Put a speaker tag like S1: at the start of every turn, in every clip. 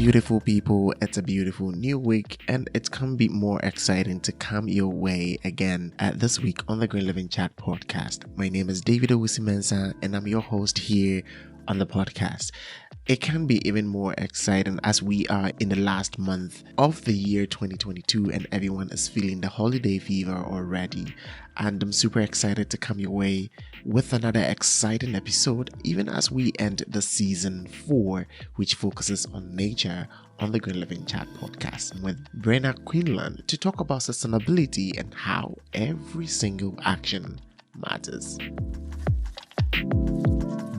S1: beautiful people, it's a beautiful new week and it can be more exciting to come your way again this week on the Green Living Chat podcast. My name is David Owusi-Mensah and I'm your host here on the podcast. It can be even more exciting as we are in the last month of the year 2022 and everyone is feeling the holiday fever already. And I'm super excited to come your way with another exciting episode, even as we end the season 4, which focuses on nature on the Green Living Chat podcast with Brenna Quinlan to talk about sustainability and how every single action matters.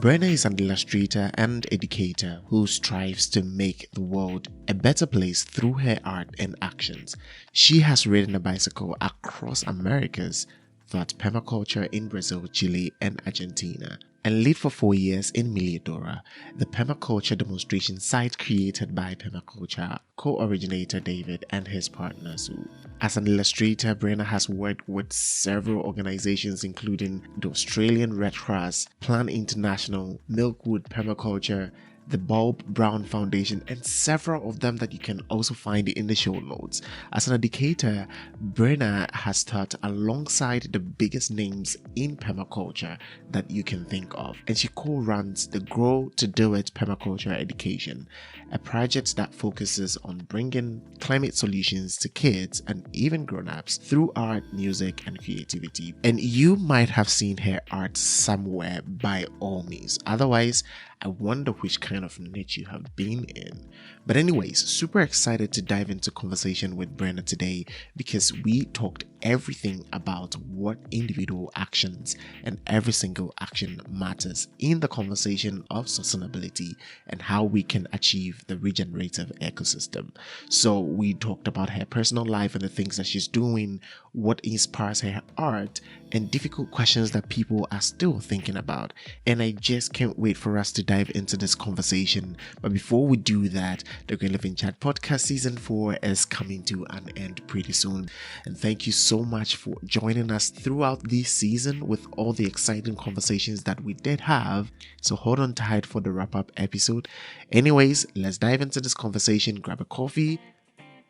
S1: Brenna is an illustrator and educator who strives to make the world a better place through her art and actions. She has ridden a bicycle across Americas, taught permaculture in Brazil, Chile, and Argentina, and lived for 4 years in Melliodora, the permaculture demonstration site created by permaculture co-originator David and his partner Su. As an illustrator, Brenna has worked with several organizations including the Australian Red Cross, Plan International, Milkwood Permaculture, the Bob Brown Foundation, and several of them that you can also find in the show notes. As an educator, Brenna has taught alongside the biggest names in permaculture that you can think of, and she co-runs the Grow to Do It Permaculture Education, a project that focuses on bringing climate solutions to kids and even grown-ups through art, music, and creativity. And you might have seen her art somewhere by all means. Otherwise, I wonder which kind of niche you have been in. But anyways, super excited to dive into conversation with Brenna today because we talked everything about what individual actions and every single action matters in the conversation of sustainability and how we can achieve the regenerative ecosystem. So we talked about her personal life and the things that she's doing, what inspires her art, and difficult questions that people are still thinking about. And I just can't wait for us to dive into this conversation. But before we do that, the Green Living Chat podcast season 4 is coming to an end pretty soon. And thank you so much for joining us throughout this season with all the exciting conversations that we did have. So hold on tight for the wrap-up episode. Anyways, let's dive into this conversation, grab a coffee,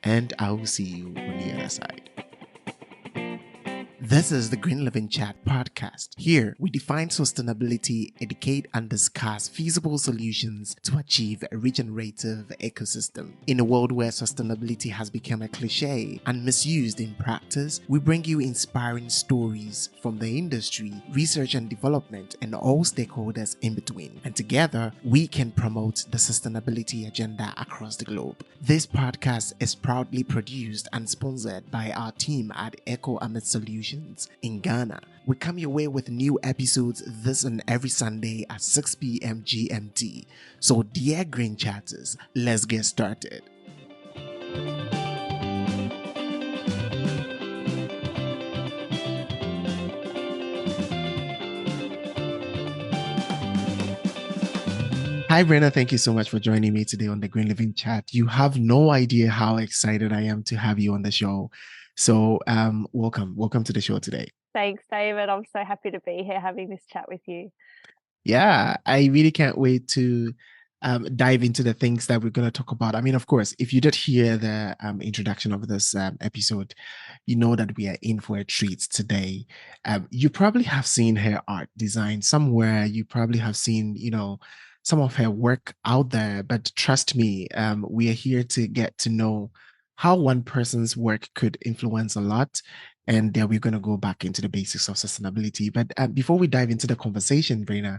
S1: and I will see you on the other side. This is the Green Living Chat podcast. Here, we define sustainability, educate, and discuss feasible solutions to achieve a regenerative ecosystem. In a world where sustainability has become a cliche and misused in practice, we bring you inspiring stories from the industry, research and development, and all stakeholders in between. And together, we can promote the sustainability agenda across the globe. This podcast is proudly produced and sponsored by our team at Eco Amit Solutions in Ghana. We come your way with new episodes this and every Sunday at 6 p.m. GMT. So dear Green Chatters, let's get started. Hi Brenna, thank you so much for joining me today on the Green Living Chat. You have no idea how excited I am to have you on the show. So welcome to the show today.
S2: Thanks, David. I'm so happy to be here having this chat with you.
S1: Yeah, I really can't wait to dive into the things that we're going to talk about. I mean, of course, if you did hear the introduction of this episode, you know that we are in for a treat today. You probably have seen her art design somewhere. You probably have seen, some of her work out there. But trust me, we are here to get to know how one person's work could influence a lot. And then we're going to go back into the basics of sustainability. But before we dive into the conversation, Brenna,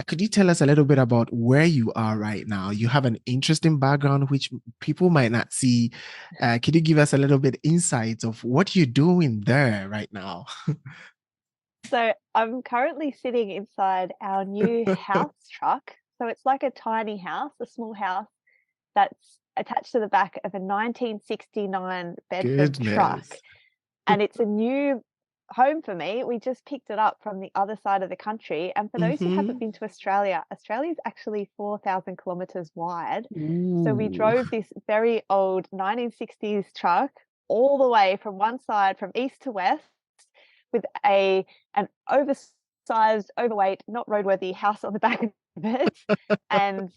S1: could you tell us a little bit about where you are right now? You have an interesting background, which people might not see. Could you give us a little bit insight of what you're doing there right now?
S2: So I'm currently sitting inside our new house truck. So it's like a tiny house, a small house that's attached to the back of a 1969 Bedford truck. And it's a new home for me. We just picked it up from the other side of the country. And for those who haven't been to Australia, Australia is actually 4,000 kilometers wide.
S1: Ooh.
S2: So we drove this very old 1960s truck all the way from one side, from east to west, with an oversized, overweight, not roadworthy house on the back of it. And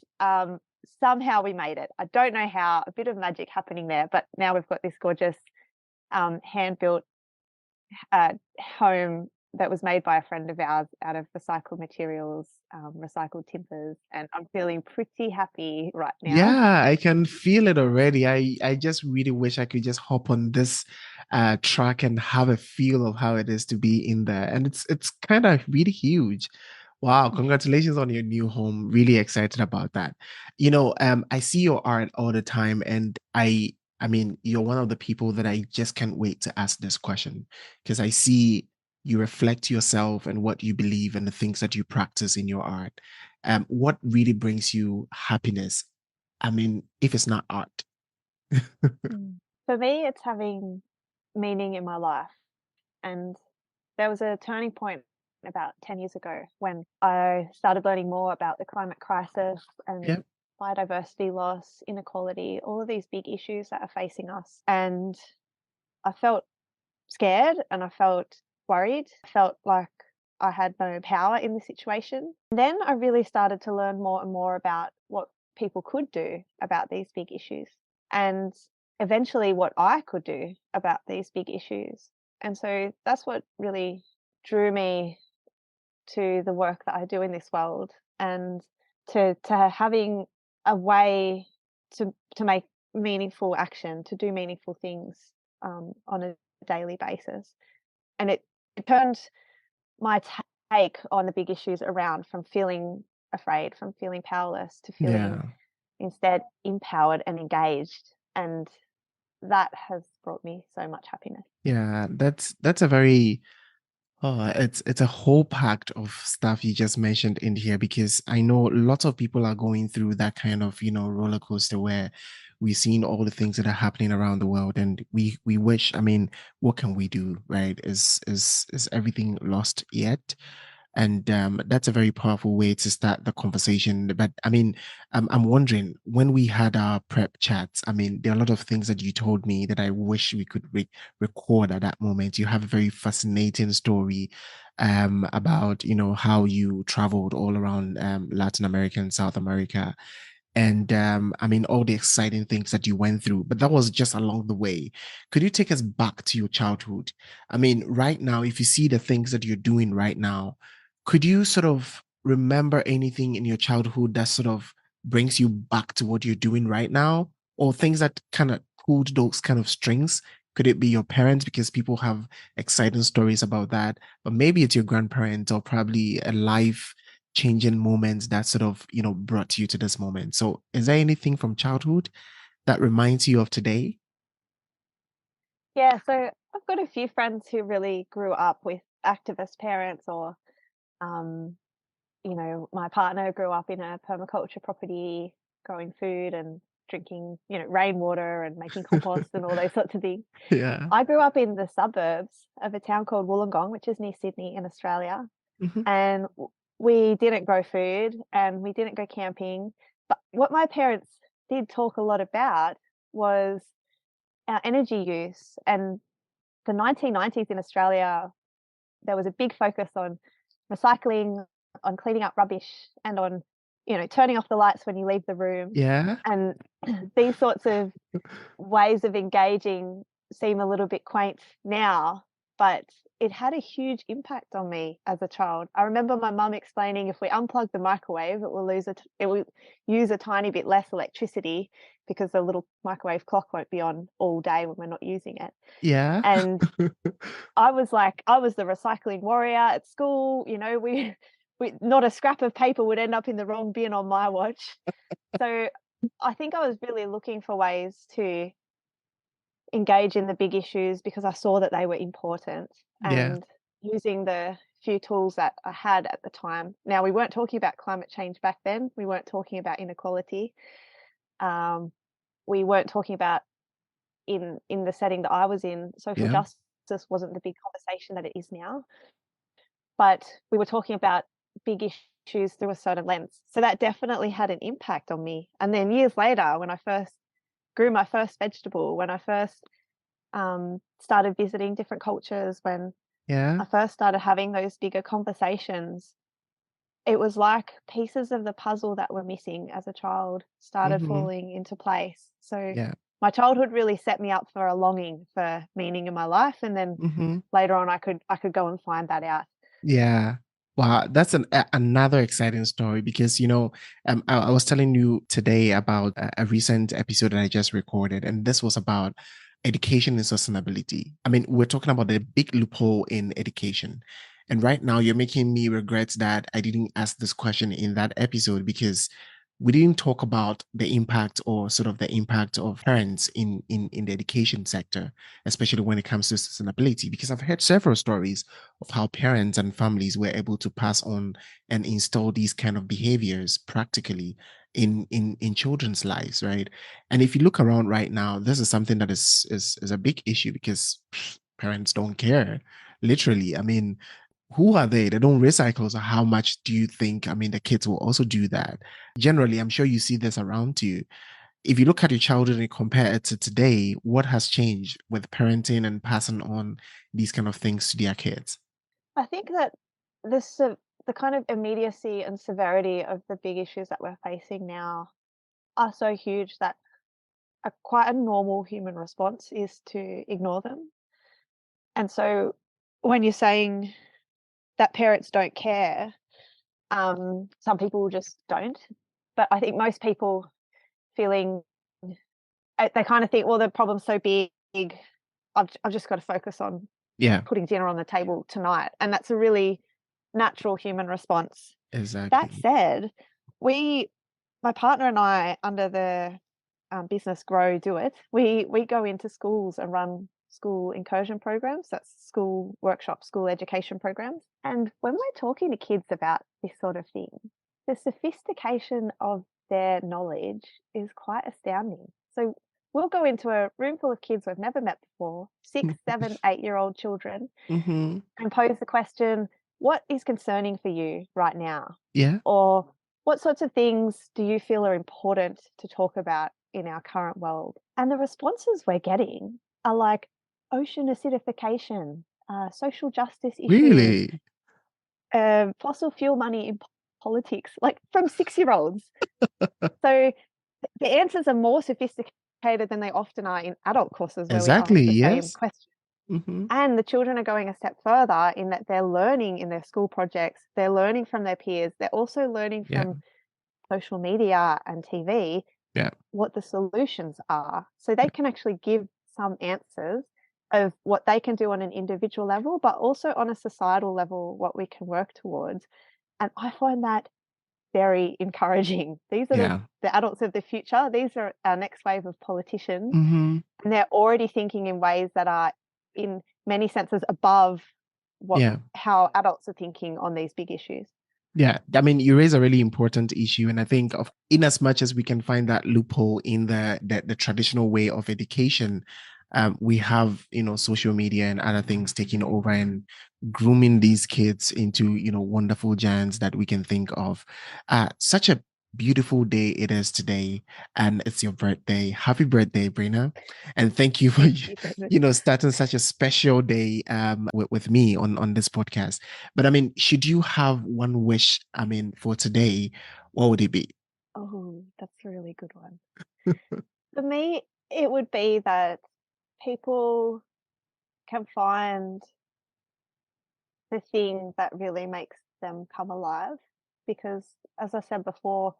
S2: somehow we made it. I don't know how, a bit of magic happening there, but now we've got this gorgeous hand-built home that was made by a friend of ours out of recycled materials, recycled timbers, and I'm feeling pretty happy right now.
S1: Yeah, I can feel it already. I just really wish I could just hop on this track and have a feel of how it is to be in there. And it's kind of really huge. Wow, congratulations on your new home. Really excited about that. I see your art all the time, and I mean, you're one of the people that I just can't wait to ask this question, because I see you reflect yourself and what you believe and the things that you practice in your art. What really brings you happiness? I mean, if it's not art.
S2: For me, it's having meaning in my life. And there was a turning point about 10 years ago when I started learning more about the climate crisis and
S1: Yep.
S2: biodiversity loss, inequality, all of these big issues that are facing us. And I felt scared and I felt worried. I felt like I had no power in the situation. And then I really started to learn more and more about what people could do about these big issues and eventually what I could do about these big issues. And so that's what really drew me to the work that I do in this world and to having a way to make meaningful action, to do meaningful things on a daily basis. And it turned my take on the big issues around from feeling afraid, from feeling powerless to feeling
S1: Yeah.
S2: instead empowered and engaged. And that has brought me so much happiness.
S1: Yeah, that's a very it's a whole pack of stuff you just mentioned in here, because I know lots of people are going through that kind of, roller coaster where we've seen all the things that are happening around the world, and we wish, I mean, what can we do, right? Is everything lost yet? And that's a very powerful way to start the conversation. But I mean, I'm wondering, when we had our prep chats, I mean, there are a lot of things that you told me that I wish we could record at that moment. You have a very fascinating story about, how you traveled all around Latin America and South America. And I mean, all the exciting things that you went through, but that was just along the way. Could you take us back to your childhood? I mean, right now, if you see the things that you're doing right now, could you sort of remember anything in your childhood that sort of brings you back to what you're doing right now, or things that kind of pulled those kind of strings? Could it be your parents? Because people have exciting stories about that, but maybe it's your grandparents, or probably a life changing moments that sort of, brought you to this moment. So is there anything from childhood that reminds you of today?
S2: Yeah, so I've got a few friends who really grew up with activist parents or um, my partner grew up in a permaculture property, growing food and drinking, rainwater and making compost and all those sorts of things.
S1: Yeah.
S2: I grew up in the suburbs of a town called Wollongong, which is near Sydney in Australia.
S1: Hmm.
S2: And we didn't grow food and we didn't go camping. But what my parents did talk a lot about was our energy use. And the 1990s in Australia, there was a big focus on recycling, on cleaning up rubbish, and on, turning off the lights when you leave the room.
S1: Yeah.
S2: And these sorts of ways of engaging seem a little bit quaint now, but it had a huge impact on me as a child. I remember my mum explaining if we unplug the microwave, it will use a tiny bit less electricity because the little microwave clock won't be on all day when we're not using it.
S1: Yeah.
S2: And I was the recycling warrior at school. We not a scrap of paper would end up in the wrong bin on my watch. So I think I was really looking for ways to engage in the big issues because I saw that they were important
S1: Yeah.
S2: and using the few tools that I had at the time. Now, we weren't talking about climate change back then. We weren't talking about inequality. Um, we weren't talking about in the setting that I was in, social
S1: Yeah.
S2: justice wasn't the big conversation that it is now. But we were talking about big issues through a certain lens. So that definitely had an impact on me. And then years later, when I first grew my first vegetable, when I first started visiting different cultures, when
S1: Yeah.
S2: I first started having those bigger conversations, it was like pieces of the puzzle that were missing as a child started
S1: Mm-hmm.
S2: falling into place. So
S1: Yeah.
S2: my childhood really set me up for a longing for meaning in my life, and then
S1: Mm-hmm.
S2: later on I could go and find that out.
S1: Yeah. Wow, that's another exciting story because, I was telling you today about a recent episode that I just recorded, and this was about education and sustainability. I mean, we're talking about the big loophole in education. And right now, you're making me regret that I didn't ask this question in that episode because we didn't talk about the impact or sort of the impact of parents in the education sector, especially when it comes to sustainability, because I've heard several stories of how parents and families were able to pass on and install these kind of behaviors practically in children's lives, right? And if you look around right now, this is something that is a big issue because parents don't care. Literally, I mean, who are they? They don't recycle. So how much do you think? I mean, the kids will also do that. Generally, I'm sure you see this around you. If you look at your childhood and compare it to today, what has changed with parenting and passing on these kind of things to their kids?
S2: I think that the kind of immediacy and severity of the big issues that we're facing now are so huge that quite a normal human response is to ignore them. And so when you're saying that parents don't care, some people just don't. But I think most people feeling they kind of think, well, the problem's so big, I've just got to focus on
S1: Yeah,
S2: putting dinner on the table tonight. And that's a really natural human response. That
S1: exactly.
S2: said, we, my partner and I, under the business Grow Do It, we go into schools and run school incursion programs. That's school workshops, school education programs. And when we're talking to kids about this sort of thing, the sophistication of their knowledge is quite astounding. So we'll go into a room full of kids we've never met before, 6, 7, 8-year-old children,
S1: Mm-hmm.
S2: and pose the question, what is concerning for you right now?
S1: Yeah,
S2: Or what sorts of things do you feel are important to talk about in our current world? And the responses we're getting are like ocean acidification, social justice issues,
S1: really.
S2: fossil fuel money in politics, like from 6-year-olds. So the answers are more sophisticated than they often are in adult courses where we ask
S1: Exactly.
S2: the same
S1: Yes.
S2: question.
S1: Mm-hmm.
S2: And the children are going a step further in that they're learning in their school projects, they're learning from their peers, they're also learning
S1: Yeah.
S2: from social media and TV
S1: Yeah.
S2: what the solutions are. So they can actually give some answers of what they can do on an individual level, but also on a societal level, what we can work towards. And I find that very encouraging. These are
S1: Yeah.
S2: the adults of the future. These are our next wave of politicians.
S1: Mm-hmm.
S2: And they're already thinking in ways that are in many senses above what
S1: Yeah.
S2: how adults are thinking on these big issues.
S1: Yeah, I mean, you raise a really important issue, and I think of in as much as we can find that loophole in the traditional way of education, we have social media and other things taking over and grooming these kids into wonderful giants that we can think of. Such a beautiful day it is today, and it's your birthday. Happy birthday, Brenna, and thank you for
S2: Thank you, David.
S1: starting such a special day with me on this podcast. But I mean, should you have one wish, I mean, for today, what would it be?
S2: Oh, that's a really good one. For me, it would be that people can find the thing that really makes them come alive. Because as I said before,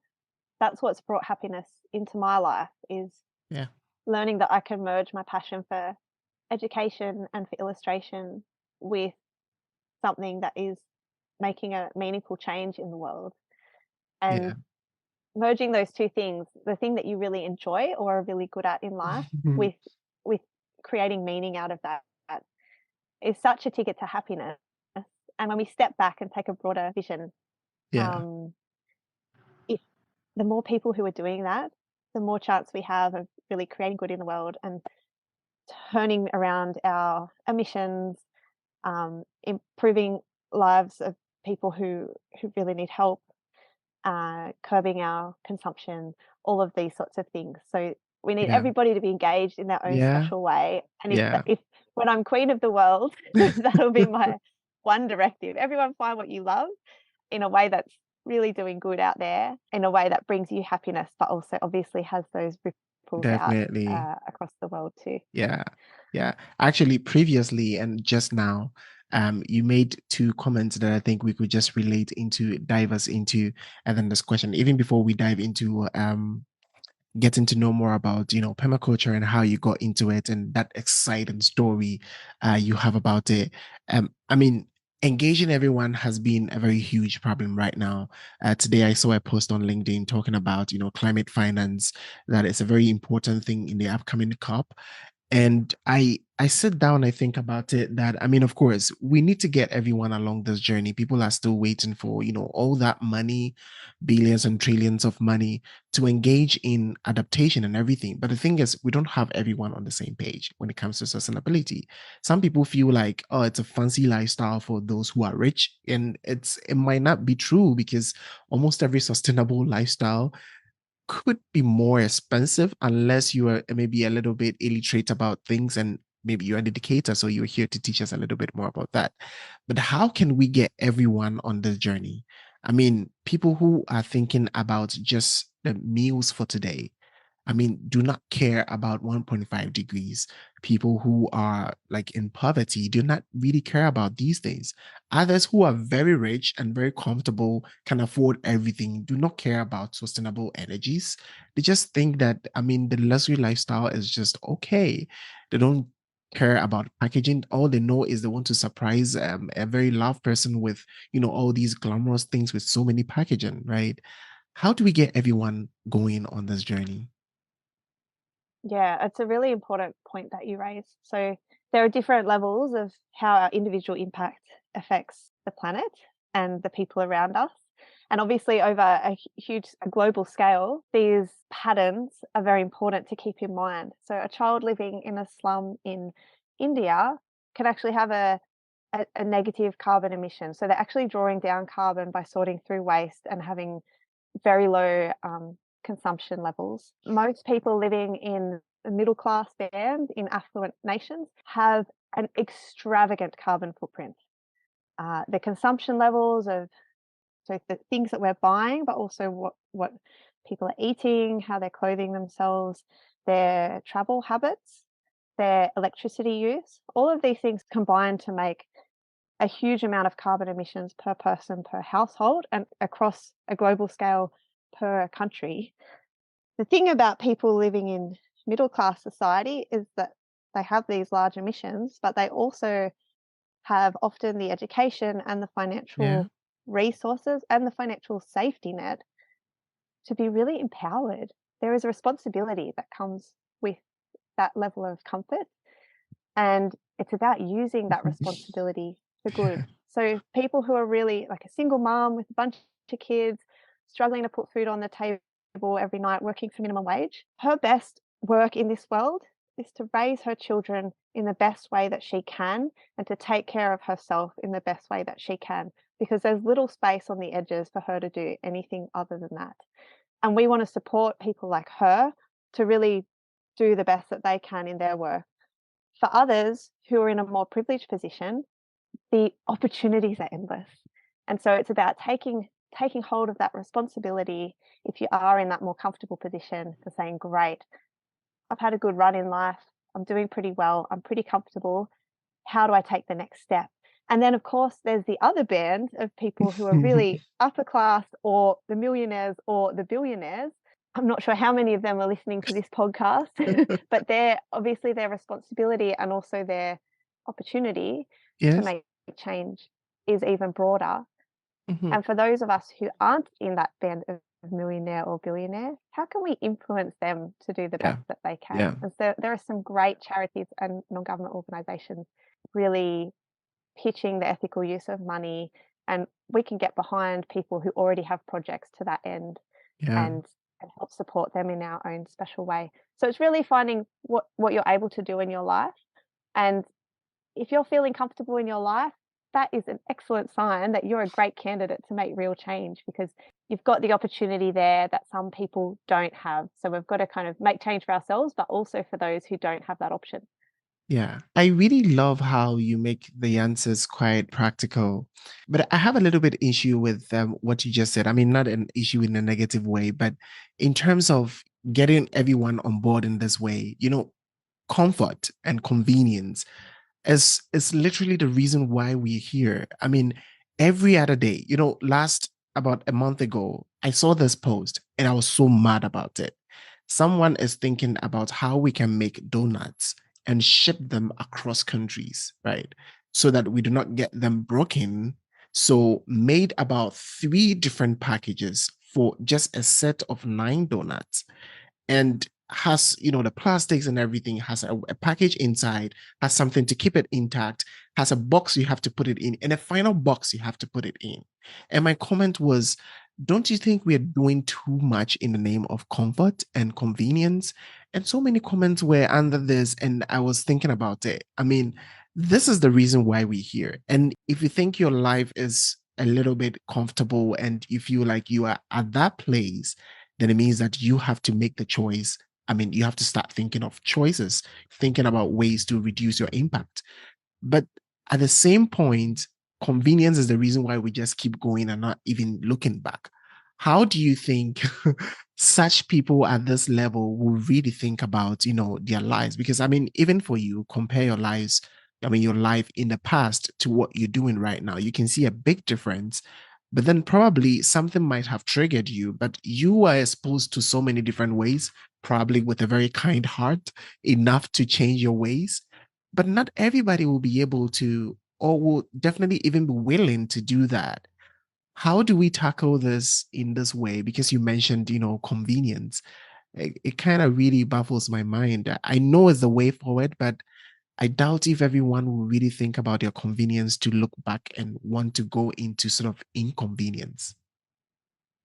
S2: that's what's brought happiness into my life is
S1: Yeah,
S2: learning that I can merge my passion for education and for illustration with something that is making a meaningful change in the world.
S1: yeah.
S2: And merging those two things, the thing that you really enjoy or are really good at in life with with creating meaning out of that is such a ticket to happiness. And when we step back and take a broader vision,
S1: Yeah,
S2: um, if the more people who are doing that, the more chance we have of really creating good in the world and turning around our emissions, improving lives of people who really need help, curbing our consumption, all of these sorts of things. So we need
S1: yeah,
S2: everybody to be engaged in their own
S1: yeah,
S2: special way. And
S1: yeah.
S2: if when I'm queen of the world, that'll be my one directive. Everyone find what you love in a way that's really doing good out there in a way that brings you happiness, but also obviously has those ripples out
S1: Definitely.
S2: across the world too.
S1: Yeah. Yeah. Actually, previously and just now, you made two comments that I think we could just dive us into, and then this question, even before we dive into getting to know more about permaculture and how you got into it and that exciting story you have about it. I mean, engaging everyone has been a very huge problem right now. Today I saw a post on LinkedIn talking about climate finance, that it's a very important thing in the upcoming COP. And I sit down, I think about it, that I mean, of course, we need to get everyone along this journey. People are still waiting for, all that money, billions and trillions of money to engage in adaptation and everything. But the thing is, we don't have everyone on the same page when it comes to sustainability. Some people feel like, oh, it's a fancy lifestyle for those who are rich. And it might not be true, because almost every sustainable lifestyle could be more expensive unless you are maybe a little bit illiterate about things, and maybe you're an educator, so you're here to teach us a little bit more about that. But how can we get everyone on this journey? I mean, people who are thinking about just the meals for today, I mean, do not care about 1.5 degrees. People who are like in poverty do not really care about these things. Others who are very rich and very comfortable, can afford everything, do not care about sustainable energies. They just think that, I mean, the luxury lifestyle is just okay. They don't care about packaging. All they know is they want to surprise a very loved person with, all these glamorous things with so many packaging, right? How do we get everyone going on this journey?
S2: Yeah, it's a really important point that you raise. So there are different levels of how our individual impact affects the planet and the people around us. And obviously, over a global scale, these patterns are very important to keep in mind. So a child living in a slum in India can actually have a negative carbon emission. So they're actually drawing down carbon by sorting through waste and having very low consumption levels. Most people living in the middle class band in affluent nations have an extravagant carbon footprint. The consumption levels of the things that we're buying, but also what people are eating, how they're clothing themselves, their travel habits, their electricity use, all of these things combine to make a huge amount of carbon emissions per person per household and across a global scale per country. The thing about people living in middle class society is that they have these large emissions, but they also have often the education and the
S1: Yeah.
S2: financial resources and the financial safety net to be really empowered. There is a responsibility that comes with that level of comfort, and it's about using that responsibility for good. So people who are really like a single mom with a bunch of kids, struggling to put food on the table every night, working for minimum wage, her best work in this world is to raise her children in the best way that she can and to take care of herself in the best way that she can, because there's little space on the edges for her to do anything other than that. And we want to support people like her to really do the best that they can in their work. For others who are in a more privileged position, the opportunities are endless. And so it's about taking hold of that responsibility if you are in that more comfortable position for saying, great, I've had a good run in life. I'm doing pretty well. I'm pretty comfortable. How do I take the next step? And then, of course, there's the other band of people who are really upper class or the millionaires or the billionaires. I'm not sure how many of them are listening to this podcast, but they're obviously their responsibility and also their opportunity to
S1: Yes.
S2: make change is even broader.
S1: Mhm.
S2: And for those of us who aren't in that band of millionaire or billionaire, how can we influence them to do the
S1: Yeah.
S2: best that they can?
S1: Yeah.
S2: And so there are some great charities and non-government organizations really pitching the ethical use of money, and we can get behind people who already have projects to that end
S1: Yeah.
S2: and help support them in our own special way. So it's really finding what you're able to do in your life. And if you're feeling comfortable in your life, that is an excellent sign that you're a great candidate to make real change, because you've got the opportunity there that some people don't have. So we've got to kind of make change for ourselves, but also for those who don't have that option.
S1: Yeah, I really love how you make the answers quite practical. But I have a little bit issue with what you just said. I mean, not an issue in a negative way, but in terms of getting everyone on board in this way, comfort and convenience is literally the reason why we're here. I mean, every other day, last about a month ago, I saw this post and I was so mad about it. Someone is thinking about how we can make donuts and ship them across countries, right? So that we do not get them broken. So made about 3 different packages for just a set of 9 donuts and has the plastics and everything, has a package inside, has something to keep it intact, has a box you have to put it in, and a final box you have to put it in. And my comment was, don't you think we're doing too much in the name of comfort and convenience? And so many comments were under this, and I was thinking about it. I mean, this is the reason why we're here. And if you think your life is a little bit comfortable and you feel like you are at that place, then it means that you have to make the choice. I mean, you have to start thinking of choices, thinking about ways to reduce your impact. But at the same point, convenience is the reason why we just keep going and not even looking back. How do you think such people at this level will really think about, their lives? Because I mean, even for you, compare your lives, I mean, your life in the past to what you're doing right now, you can see a big difference. But then probably something might have triggered you, but you are exposed to so many different ways, probably with a very kind heart, enough to change your ways. But not everybody will be able to, or will definitely even be willing to do that. How do we tackle this in this way? Because you mentioned, convenience. It kind of really baffles my mind. I know it's the way forward, but I doubt if everyone will really think about their convenience to look back and want to go into sort of inconvenience.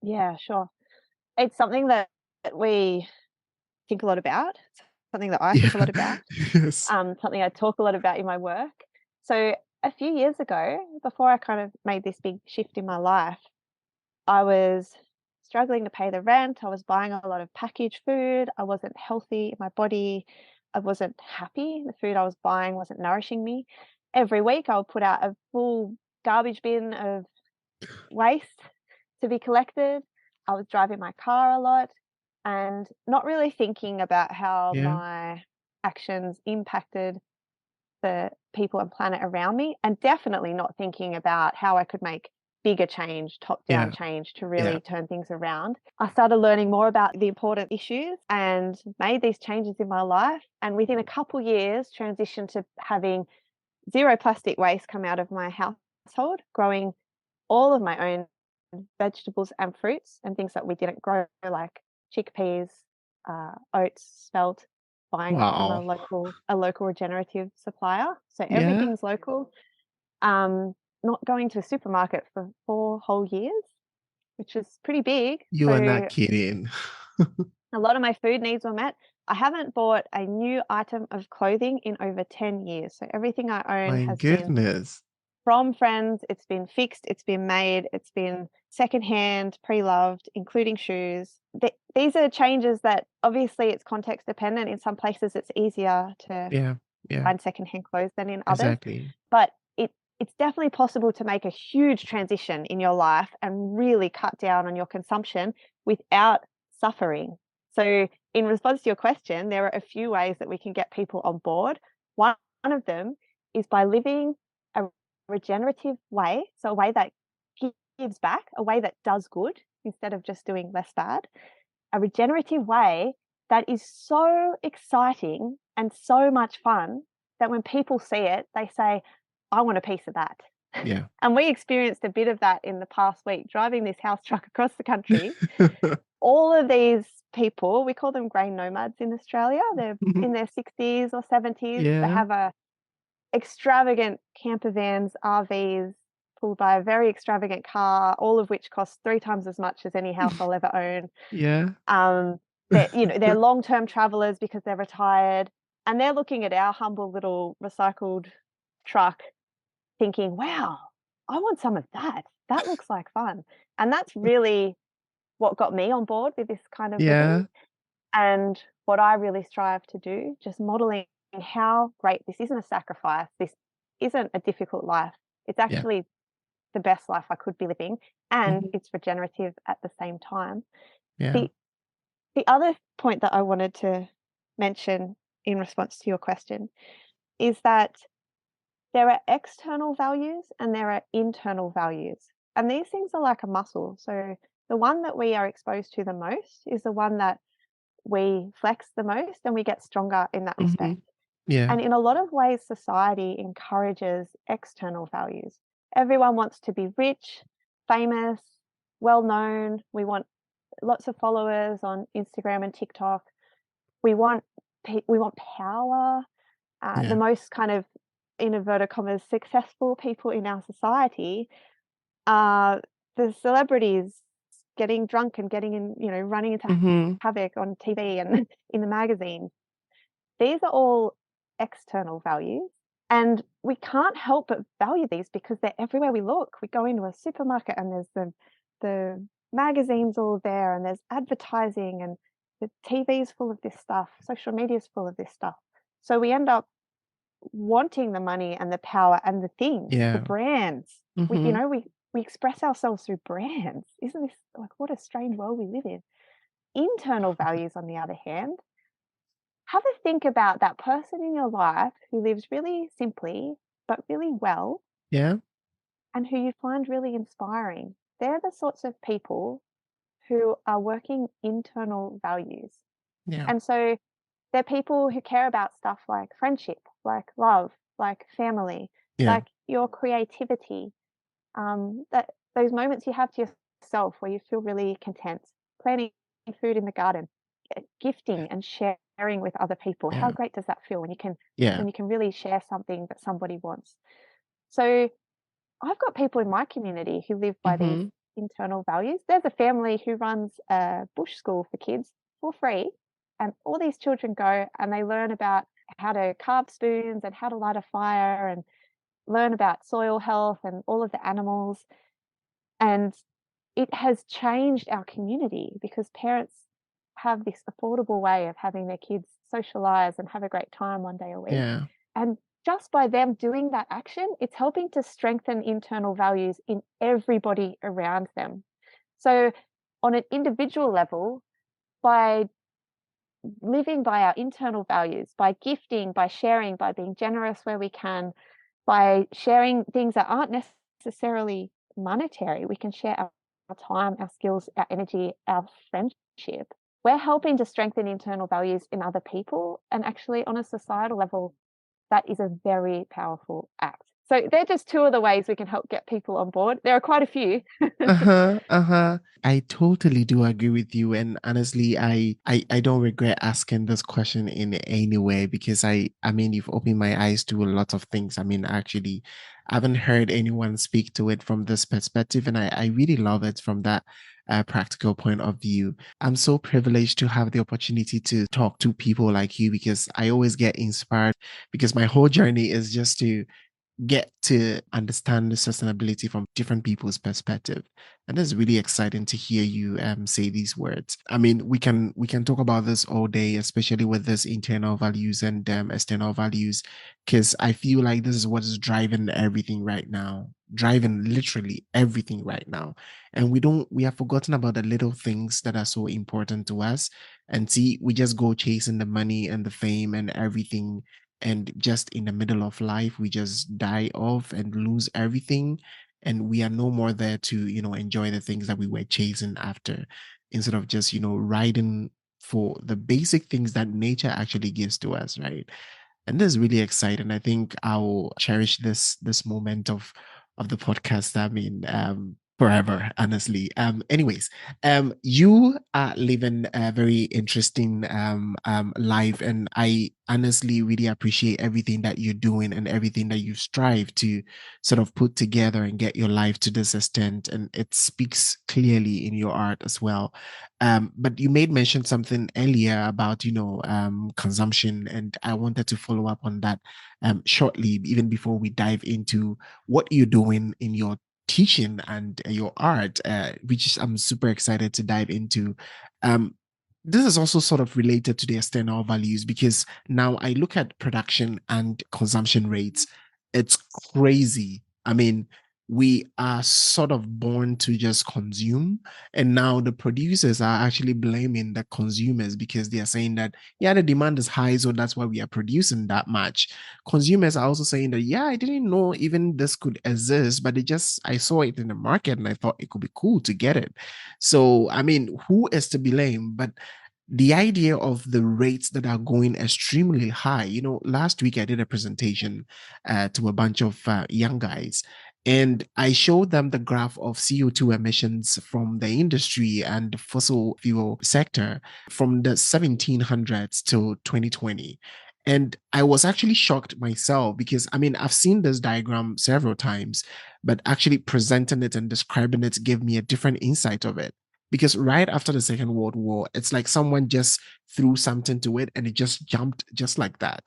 S2: Yeah, sure. It's something that we think a lot about, something that I think a lot
S1: Yeah.
S2: about,
S1: Yes.
S2: something I talk a lot about in my work. So a few years ago, before I kind of made this big shift in my life, I was struggling to pay the rent. I was buying a lot of packaged food. I wasn't healthy in my body. I wasn't happy. The food I was buying wasn't nourishing me. Every week, I would put out a full garbage bin of waste to be collected. I was driving my car a lot and not really thinking about how
S1: Yeah.
S2: my actions impacted the people and planet around me, and definitely not thinking about how I could make bigger change, top down
S1: Yeah.
S2: change to
S1: Yeah.
S2: really turn things around. I started learning more about the important issues and made these changes in my life. And within a couple years, transitioned to having zero plastic waste come out of my household, growing all of my own vegetables and fruits and things that we didn't grow, like chickpeas, oats, spelt, buying from
S1: Wow.
S2: a local regenerative supplier. So
S1: Yeah.
S2: everything's local. Um, Not going to a supermarket for 4 whole years, which is pretty big.
S1: You are not
S2: So
S1: kidding.
S2: a lot of my food needs were met. I haven't bought a new item of clothing in over 10 years. So everything I own
S1: My
S2: has been
S1: goodness.
S2: from friends, it's been fixed, it's been made, it's been secondhand, pre-loved, including shoes. These are changes that obviously it's context dependent. In some places, it's easier to
S1: Yeah. Yeah.
S2: find secondhand clothes than in others,
S1: Exactly.
S2: but it's definitely possible to make a huge transition in your life and really cut down on your consumption without suffering. So, in response to your question, there are a few ways that we can get people on board. One of them is by living a regenerative way, so a way that gives back, a way that does good instead of just doing less bad. A regenerative way that is so exciting and so much fun that when people see it, they say, I want a piece of that.
S1: Yeah.
S2: And we experienced a bit of that in the past week, driving this house truck across the country. All of these people, we call them grain nomads in Australia. They're in their 60s or 70s. They
S1: Yeah.
S2: have a extravagant camper vans, RVs, pulled by a very extravagant car, all of which cost 3 times as much as any house I'll ever own.
S1: Yeah.
S2: They're long-term travelers because they're retired, and they're looking at our humble little recycled truck thinking, "Wow, I want some of that. That looks like fun." And that's really what got me on board with this kind of living,
S1: Yeah.
S2: and what I really strive to do, just modeling how great this isn't a sacrifice, this isn't a difficult life. It's
S1: Yeah.
S2: actually the best life I could be living, and
S1: Mhm.
S2: it's regenerative at the same time.
S1: Yeah.
S2: The the other point that I wanted to mention in response to your question is that there are external values and there are internal values. And these things are like a muscle. So the one that we are exposed to the most is the one that we flex the most and we get stronger in that respect.
S1: Mhm. Yeah.
S2: And in a lot of ways, society encourages external values. Everyone wants to be rich, famous, well known. We want lots of followers on Instagram and TikTok. We want we want power. The
S1: Yeah.
S2: most kind of, in inverted commas, successful people in our society are the celebrities getting drunk and getting in, running into
S1: Mhm.
S2: havoc on TV and in the magazines. These are all external values, and we can't help but value these because they're everywhere we look. We go into a supermarket and there's the magazines all there, and there's advertising, and the TV's full of this stuff, social media's full of this stuff. So we end up wanting the money and the power and the things, the
S1: Yeah.
S2: brands. We, you
S1: Mhm.
S2: know, we we express ourselves through brands. Isn't this like what a strange world we live in? Internal values, on the other hand, have a think about that person in your life who lives really simply but really well
S1: Yeah.
S2: and who you find really inspiring. They're the sorts of people who are working internal values.
S1: Yeah.
S2: And so they're people who care about stuff like friendship, like love, like family,
S1: Yeah.
S2: like your creativity, that those moments you have to yourself where you feel really content, planting food in the garden, gifting and sharing with other people. How
S1: Yeah.
S2: great does that feel
S1: Yeah.
S2: when you can really share something that somebody wants? So I've got people in my community who live by these
S1: Mhm.
S2: internal values. There's a family who runs a bush school for kids for free, and all these children go and they learn about how to carve spoons and how to light a fire and learn about soil health and all of the animals. And it has changed our community because parents have this affordable way of having their kids socialize and have a great time one day a week.
S1: Yeah.
S2: And just by them doing that action, it's helping to strengthen internal values in everybody around them. So, on an individual level, by living by our internal values, by gifting, by sharing, by being generous where we can, by sharing things that aren't necessarily monetary, we can share our time, our skills, our energy, our friendship. We're helping to strengthen internal values in other people. And actually, on a societal level, that is a very powerful act. So they're just two of the ways we can help get people on board. There are quite a few.
S1: Uh-huh, uh-huh. I totally do agree with you. And honestly, I don't regret asking this question in any way because I mean, you've opened my eyes to a lot of things. I mean, actually, I haven't heard anyone speak to it from this perspective, and I really love it from that practical point of view. I'm so privileged to have the opportunity to talk to people like you because I always get inspired because my whole journey is just to get to understand the sustainability from different people's perspective, and it's really exciting to hear you say these words. I mean, we can talk about this all day, especially with this internal values and external values, because I feel like this is what is driving everything right now, driving literally everything right now. And we have forgotten about the little things that are so important to us, and see, we just go chasing the money and the fame and everything, and just in the middle of life we just die off and lose everything, and we are no more there to enjoy the things that we were chasing after, instead of just riding for the basic things that nature actually gives to us, right? And this is really exciting. I think I'll cherish this moment of the podcast. I mean, forever, honestly. Anyways, you are living a very interesting life, and I honestly really appreciate everything that you're doing and everything that you strive to sort of put together and get your life to this extent, and it speaks clearly in your art as well. But you made mention something earlier about, consumption, and I wanted to follow up on that shortly, even before we dive into what you're doing in your teaching and your art, which I'm super excited to dive into. Um, This is also sort of related to the external values because now I look at production and consumption rates. It's crazy. I mean, we are sort of born to just consume, and now the producers are actually blaming the consumers because they are saying that, yeah, the demand is high, so that's why we are producing that much. Consumers are also saying that, yeah, I didn't know even this could exist, but I saw it in the market and I thought it could be cool to get it. So, I mean, who is to blame? But the idea of the rates that are going extremely high. Last week I did a presentation to a bunch of young guys, and I showed them the graph of CO2 emissions from the industry and the fossil fuel sector from the 1700s to 2020. And I was actually shocked myself because, I mean, I've seen this diagram several times, but actually presenting it and describing it gave me a different insight of it. Because right after the Second World War, it's like someone just threw something to it and it just jumped just like that.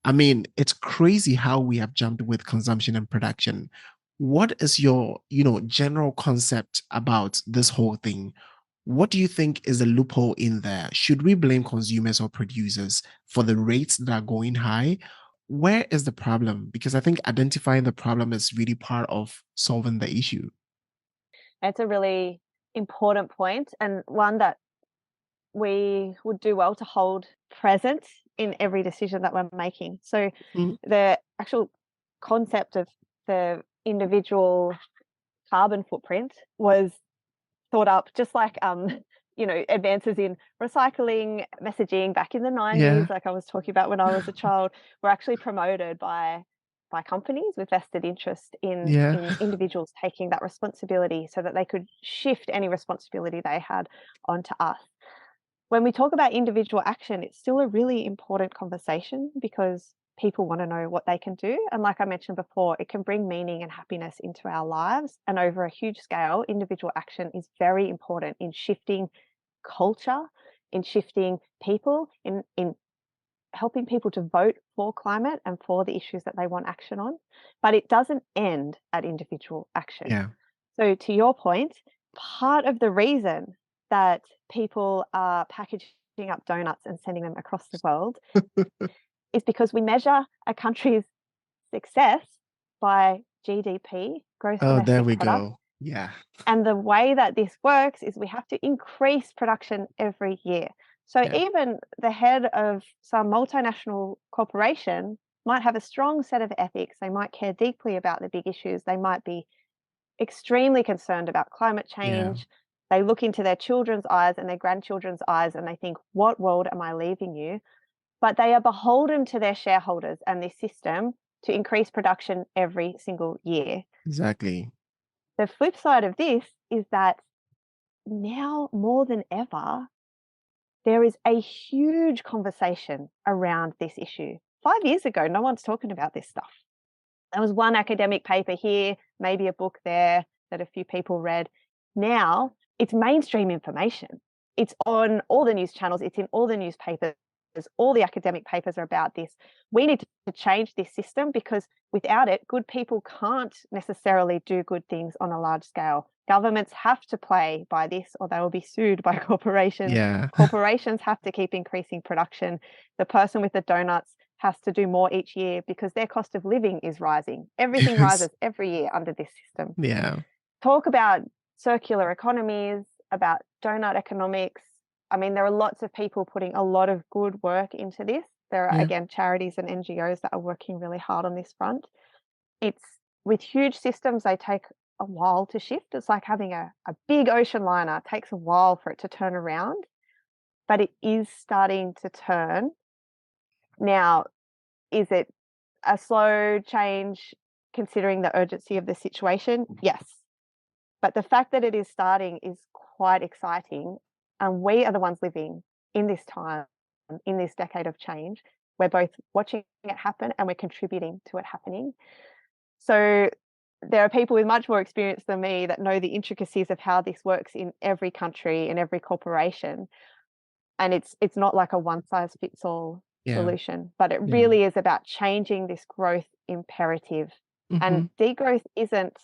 S1: I mean, it's crazy how we have jumped with consumption and production. What is your, general concept about this whole thing? What do you think is the loophole in there? Should we blame consumers or producers for the rates that are going high? Where is the problem? Because I think identifying the problem is really part of solving the issue.
S2: It's a really important point, and one that we would do well to hold present in every decision that we're making. So
S1: Mhm.
S2: the actual concept of the individual carbon footprint was thought up just like advances in recycling messaging back in the 90s,
S1: Yeah.
S2: like I was talking about when I was a child, were actually promoted by companies with vested interest
S1: Yeah.
S2: in individuals taking that responsibility so that they could shift any responsibility they had onto us. When we talk about individual action, it's still a really important conversation because people want to know what they can do. And like I mentioned before, it can bring meaning and happiness into our lives. And over a huge scale, individual action is very important in shifting culture, in shifting people, in helping people to vote for climate and for the issues that they want action on. But it doesn't end at individual action.
S1: Yeah.
S2: So, to your point, part of the reason that people are packaging up donuts and sending them across the world is because we measure a country's success by GDP, gross
S1: Oh, there
S2: domestic
S1: we
S2: product.
S1: go. Yeah.
S2: And the way that this works is we have to increase production every year. So
S1: Yeah.
S2: even the head of some multinational corporation might have a strong set of ethics. They might care deeply about the big issues. They might be extremely concerned about climate
S1: Yeah.
S2: change. They look into their children's eyes and their grandchildren's eyes and they think, what world am I leaving you? But they are beholden to their shareholders and this system to increase production every single year.
S1: Exactly.
S2: The flip side of this is that now more than ever, there is a huge conversation around this issue. 5 years ago, no one's talking about this stuff. There was one academic paper here, maybe a book there that a few people read. Now it's mainstream information. It's on all the news channels, it's in all the newspapers, all the academic papers are about this. We need to change this system because without it, good people can't necessarily do good things on a large scale. Governments have to play by this or they will be sued by corporations.
S1: Yeah.
S2: Corporations have to keep increasing production. The person with the donuts has to do more each year because their cost of living is rising. Everything
S1: Yes.
S2: rises every year under this system.
S1: Yeah.
S2: Talk about circular economies, about donut economics. I mean, there are lots of people putting a lot of good work into this. There are,
S1: Yeah.
S2: again, charities and NGOs that are working really hard on this front. It's with huge systems, they take a while to shift. It's like having a big ocean liner. It takes a while for it to turn around, but it is starting to turn. Now, is it a slow change considering the urgency of the situation? Yes. But the fact that it is starting is quite exciting. And we are the ones living in this time, in this decade of change. We're both watching it happen and we're contributing to it happening. So there are people with much more experience than me that know the intricacies of how this works in every country, in every corporation. And it's not like a one size fits all
S1: Yeah.
S2: solution, but it
S1: Yeah.
S2: really is about changing this growth imperative.
S1: Hmm.
S2: And degrowth isn't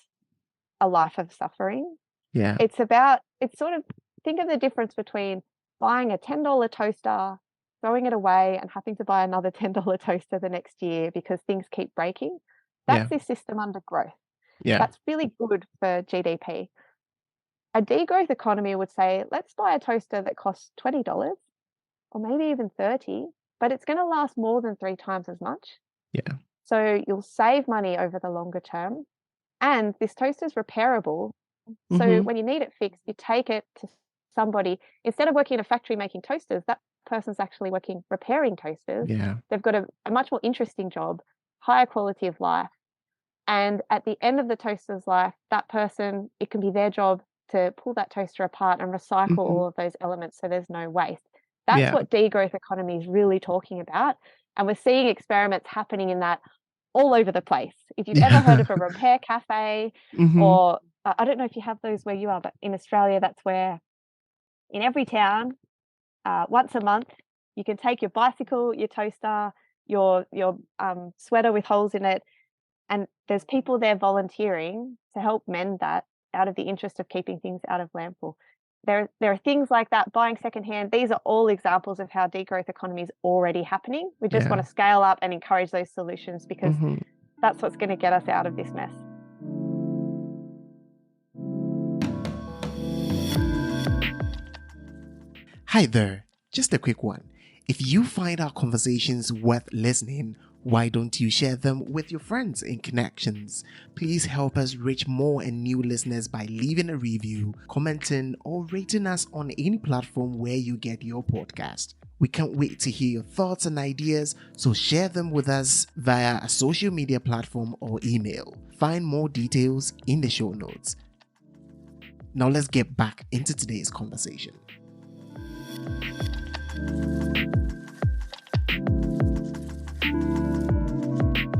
S2: a life of suffering.
S1: Yeah.
S2: It's sort of, think of the difference between buying a $10 toaster, throwing it away, and having to buy another $10 toaster the next year because things keep breaking.
S1: Yeah.
S2: That's this system under growth.
S1: Yeah.
S2: That's really good for GDP. A degrowth economy would say, let's buy a toaster that costs $20 or maybe even $30, but it's going to last more than 3 times as much.
S1: Yeah.
S2: So you'll save money over the longer term. And this toaster is repairable. So when you need it fixed, you take it to somebody. Instead of working in a factory making toasters, that person's actually working repairing toasters.
S1: Yeah.
S2: They've got a much more interesting job, higher quality of life. And at the end of the toaster's life, that person, it can be their job to pull that toaster apart and recycle all of those elements so there's no waste. That's
S1: Yeah.
S2: what degrowth economy is really talking about. And we're seeing experiments happening in that all over the place. If you've ever heard of a repair cafe, or I don't know if you have those where you are, but in Australia, that's where in every town, once a month, you can take your bicycle, your toaster, your sweater with holes in it, and there's people there volunteering to help mend that out of the interest of keeping things out of landfill. There are things like that, buying secondhand. These are all examples of how degrowth economy is already happening. We just want to scale up and encourage those solutions because that's what's going to get us out of this mess.
S1: Hi there, just a quick one. If you find our conversations worth listening, why don't you share them with your friends and connections? Please help us reach more and new listeners by leaving a review, commenting, or rating us on any platform where you get your podcast. We can't wait to hear your thoughts and ideas, so share them with us via a social media platform or email. Find more details in the show notes. Now let's get back into today's conversation.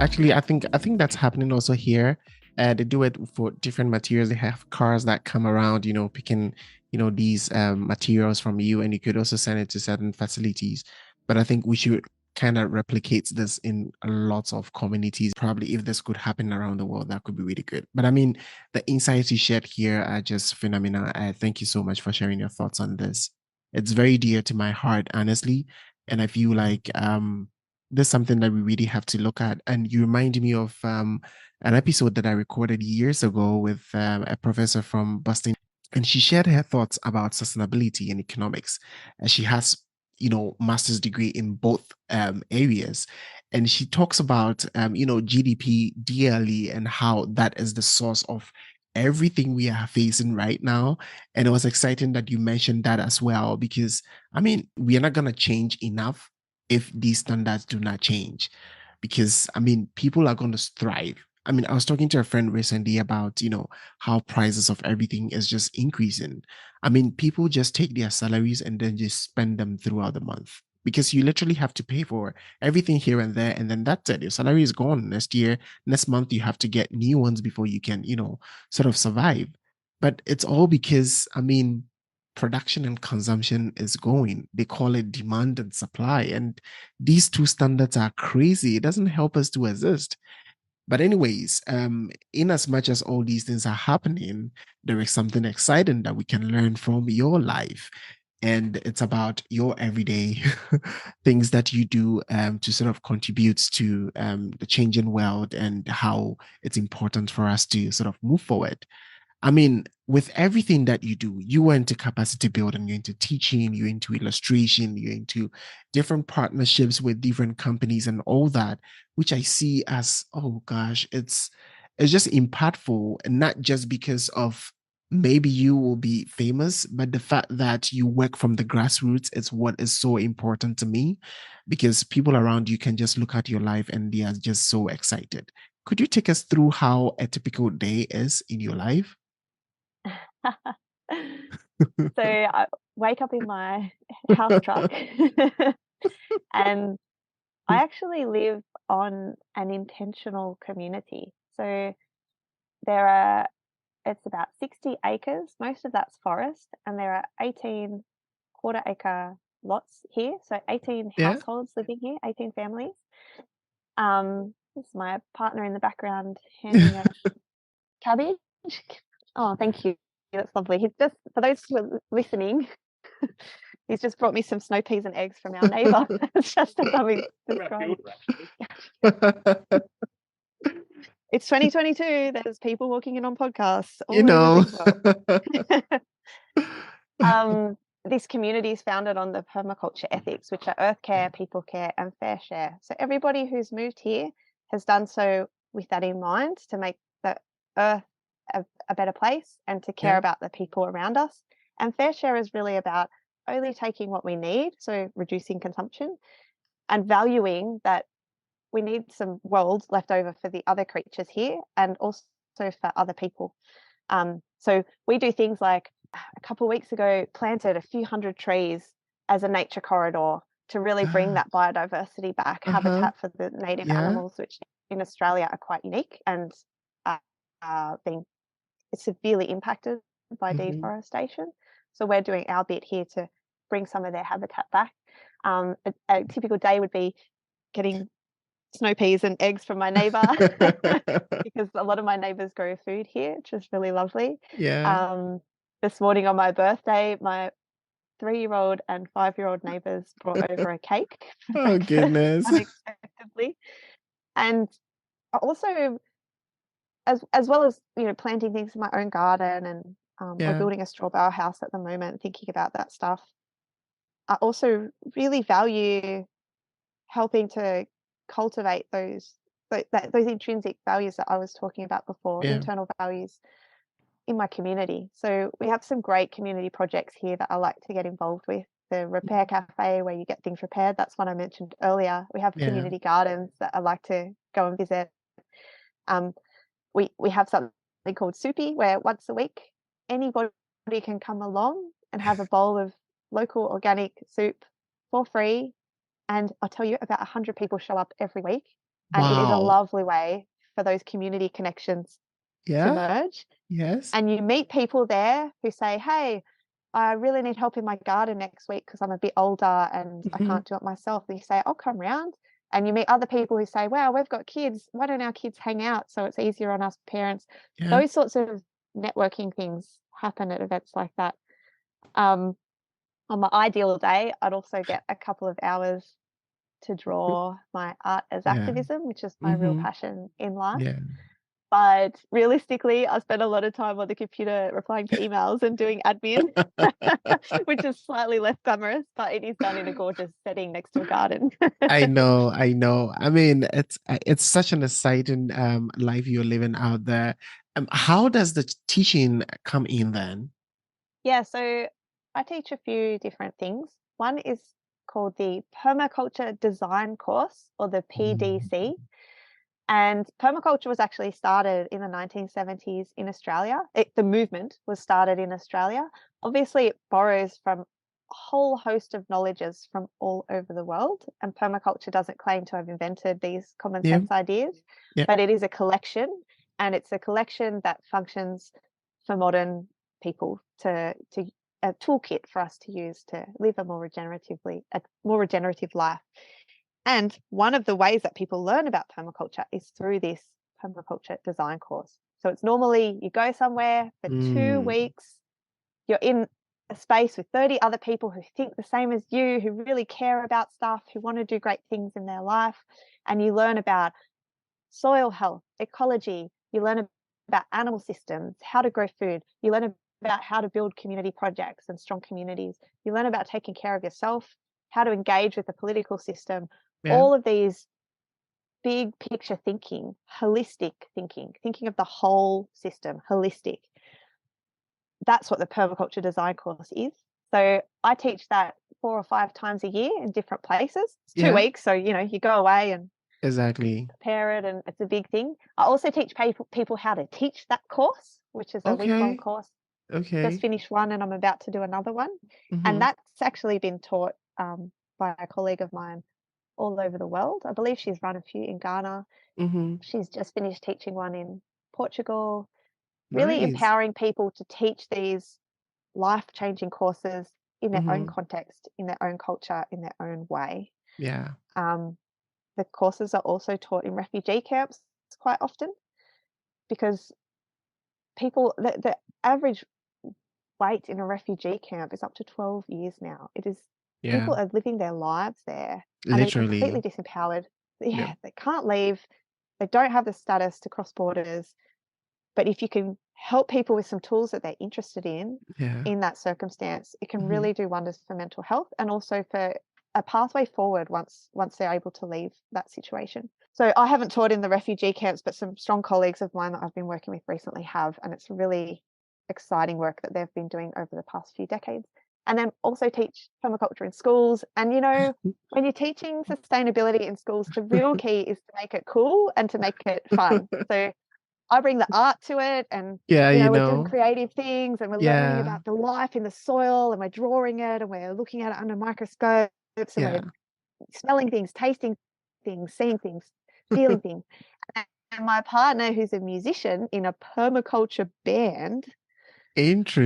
S1: Actually, I think that's happening also here. They do it for different materials. They have cars that come around, picking, these materials from you, and you could also send it to certain facilities. But I think we should kind of replicate this in lots of communities. Probably if this could happen around the world, that could be really good. But I mean, the insights you shared here are just phenomenal. Thank you so much for sharing your thoughts on this. It's very dear to my heart, honestly. And I feel like there's something that we really have to look at. And you remind me of an episode that I recorded years ago with a professor from Boston, and she shared her thoughts about sustainability and economics. And she has, master's degree in both areas. And she talks about, GDP dearly and how that is the source of everything we are facing right now. And it was exciting that you mentioned that as well, because I mean, we are not going to change enough if these standards do not change, because I mean, people are going to thrive. I mean, I was talking to a friend recently about, how prices of everything is just increasing. I mean, people just take their salaries and then just spend them throughout the month, because you literally have to pay for everything here and there. And then that's it. Your salary is gone. Next month, you have to get new ones before you can, sort of survive. But it's all because, I mean, production and consumption is going. They call it demand and supply. And these two standards are crazy. It doesn't help us to exist. But anyways, in as much as all these things are happening, there is something exciting that we can learn from your life. And it's about your everyday things that you do to sort of contribute to the changing world, and how it's important for us to sort of move forward. I mean, with everything that you do, you were into capacity building, you're into teaching, you're into illustration, you're into different partnerships with different companies and all that, which I see as, oh gosh, it's just impactful, and not just because of maybe you will be famous, but the fact that you work from the grassroots is what is so important to me, because people around you can just look at your life and they are just so excited. Could you take us through how a typical day is in your life?
S2: So I wake up in my house truck and I actually live on an intentional community. So it's about 60 acres. Most of that's forest, and there are 18 quarter acre lots here. So 18
S1: Yeah.
S2: households living here, 18 families. This is my partner in the background handing a cabbage. Oh, thank you. That's lovely. He's just, for those who are listening, He's just brought me some snow peas and eggs from our neighbour. It's just as I'm describing. It's 2022. There's people walking in on podcasts all over the world. This community is founded on the permaculture ethics, which are earth care, people care, and fair share. So everybody who's moved here has done so with that in mind, to make the earth a better place and to care about the people around us. And fair share is really about only taking what we need, so reducing consumption, and valuing that we need some world left over for the other creatures here and also for other people. So we do things like, a couple of weeks ago, planted a few hundred trees as a nature corridor to really bring that biodiversity back, habitat for the native animals, which in Australia are quite unique and being severely impacted by deforestation. So we're doing our bit here to bring some of their habitat back. A typical day would be getting snow peas and eggs from my neighbour because a lot of my neighbours grow food here, which is really lovely. This morning on my birthday, my 3-year-old and 5-year-old neighbours brought over a cake for breakfast,
S1: goodness.
S2: unexpectedly. And also, as well as, you know, planting things in my own garden, and we're building a strawbale house at the moment, thinking about that stuff. I also really value helping to cultivate those intrinsic values that I was talking about before, internal values in my community. So we have some great community projects here that I like to get involved with. The Repair Cafe, where you get things repaired, that's one I mentioned earlier. We have community gardens that I like to go and visit. We have something called Soupy, where once a week anybody can come along and have a bowl of local organic soup for free. And I'll tell you, about 100 people show up every week. And it is a lovely way for those community connections to merge. And you meet people there who say, hey, I really need help in my garden next week because I'm a bit older and I can't do it myself. And you say, I'll come round. And you meet other people who say, wow, we've got kids. Why don't our kids hang out so it's easier on us parents? Those sorts of networking things happen at events like that. On my ideal day, I'd also get a couple of hours to draw my art as activism, which is my real passion in life. But realistically, I spend a lot of time on the computer replying to emails and doing admin, which is slightly less glamorous, but it is done in a gorgeous setting next to a garden.
S1: I know. I mean, it's such an exciting life you're living out there. How does the teaching come in then?
S2: Yeah, so I teach a few different things. One is called the Permaculture Design Course, or the PDC. And permaculture was actually started in the 1970s in Australia. The movement was started in Australia. Obviously, it borrows from a whole host of knowledges from all over the world. And permaculture doesn't claim to have invented these common sense ideas, but it is a collection. And it's a collection that functions for modern people, to a toolkit for us to use to live a more regenerative life. And one of the ways that people learn about permaculture is through this permaculture design course. So it's normally you go somewhere for 2 weeks, you're in a space with 30 other people who think the same as you, who really care about stuff, who want to do great things in their life. And you learn about soil health, ecology, you learn about animal systems, how to grow food, you learn about how to build community projects and strong communities, you learn about taking care of yourself, how to engage with the political system, all of these big picture thinking, holistic thinking of the whole system, holistic. That's what the permaculture design course is. So I teach that 4 or 5 times a year in different places. It's 2 weeks, so you go away and prepare it, and it's a big thing. I also teach people how to teach that course, which is a week-long course. Just finished one and I'm about to do another one. And that's actually been taught by a colleague of mine all over the world. I believe she's run a few in Ghana. She's just finished teaching one in Portugal. Really empowering people to teach these life-changing courses in their own context, in their own culture, in their own way. The courses are also taught in refugee camps quite often, because people, the average wait in a refugee camp is up to 12 years now. It is,
S1: Yeah.
S2: people are living their lives there and they're completely
S1: Literally.
S2: disempowered.
S1: Yeah.
S2: Yeah, they can't leave. They don't have the status to cross borders. But if you can help people with some tools that they're interested
S1: Yeah.
S2: in that circumstance, it can
S1: Mhm.
S2: really do wonders for mental health and also for a pathway forward once they're able to leave that situation. So I haven't taught in the refugee camps, but some strong colleagues of mine that I've been working with recently have, and it's really exciting work that they've been doing over the past few decades. And then also teach permaculture in schools. And when you're teaching sustainability in schools, the real key is to make it cool and to make it fun. So I bring the art to it, and
S1: Yeah,
S2: we're doing creative things and we're learning
S1: Yeah.
S2: about the life in the soil, and we're drawing it and we're looking at it under microscopes, and
S1: Yeah.
S2: we're smelling things, tasting things, seeing things, feeling things. And my partner, who's a musician in a permaculture band, they put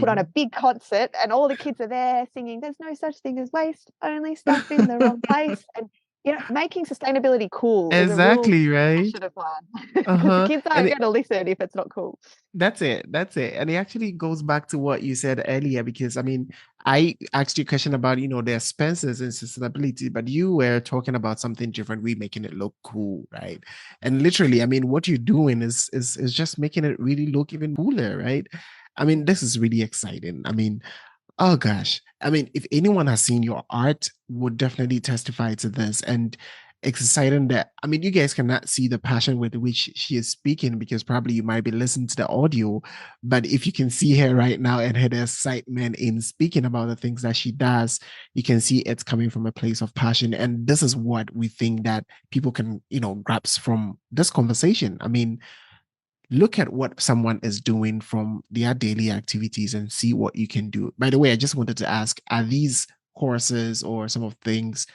S2: on a
S1: Interesting.
S2: big concert and all the kids are there singing, "There's no such thing as waste, only stuff in the wrong place." And making sustainability cool is a real
S1: Exactly, right?
S2: passion of mine, because the
S1: Uh-huh.
S2: kids
S1: And
S2: aren't going to listen if it's not cool.
S1: that's it. That's it. And it actually goes back to what you said earlier, because I mean, I asked you a question about, the expenses and sustainability, but you were talking about something different. We making it look cool, right? And literally, I mean, what you're doing is just making it really look even cooler, right? I mean, this is really exciting. I mean, oh gosh. I mean, if anyone has seen your art, would definitely testify to this. And it's exciting that, I mean, you guys cannot see the passion with which she is speaking, because probably you might be listening to the audio. But if you can see her right now and her excitement in speaking about the things that she does, you can see it's coming from a place of passion. And this is what we think that people can, grasp from this conversation. I mean, look at what someone is doing from their daily activities and see what you can do. By the way, I just wanted to ask, are these courses or some of things,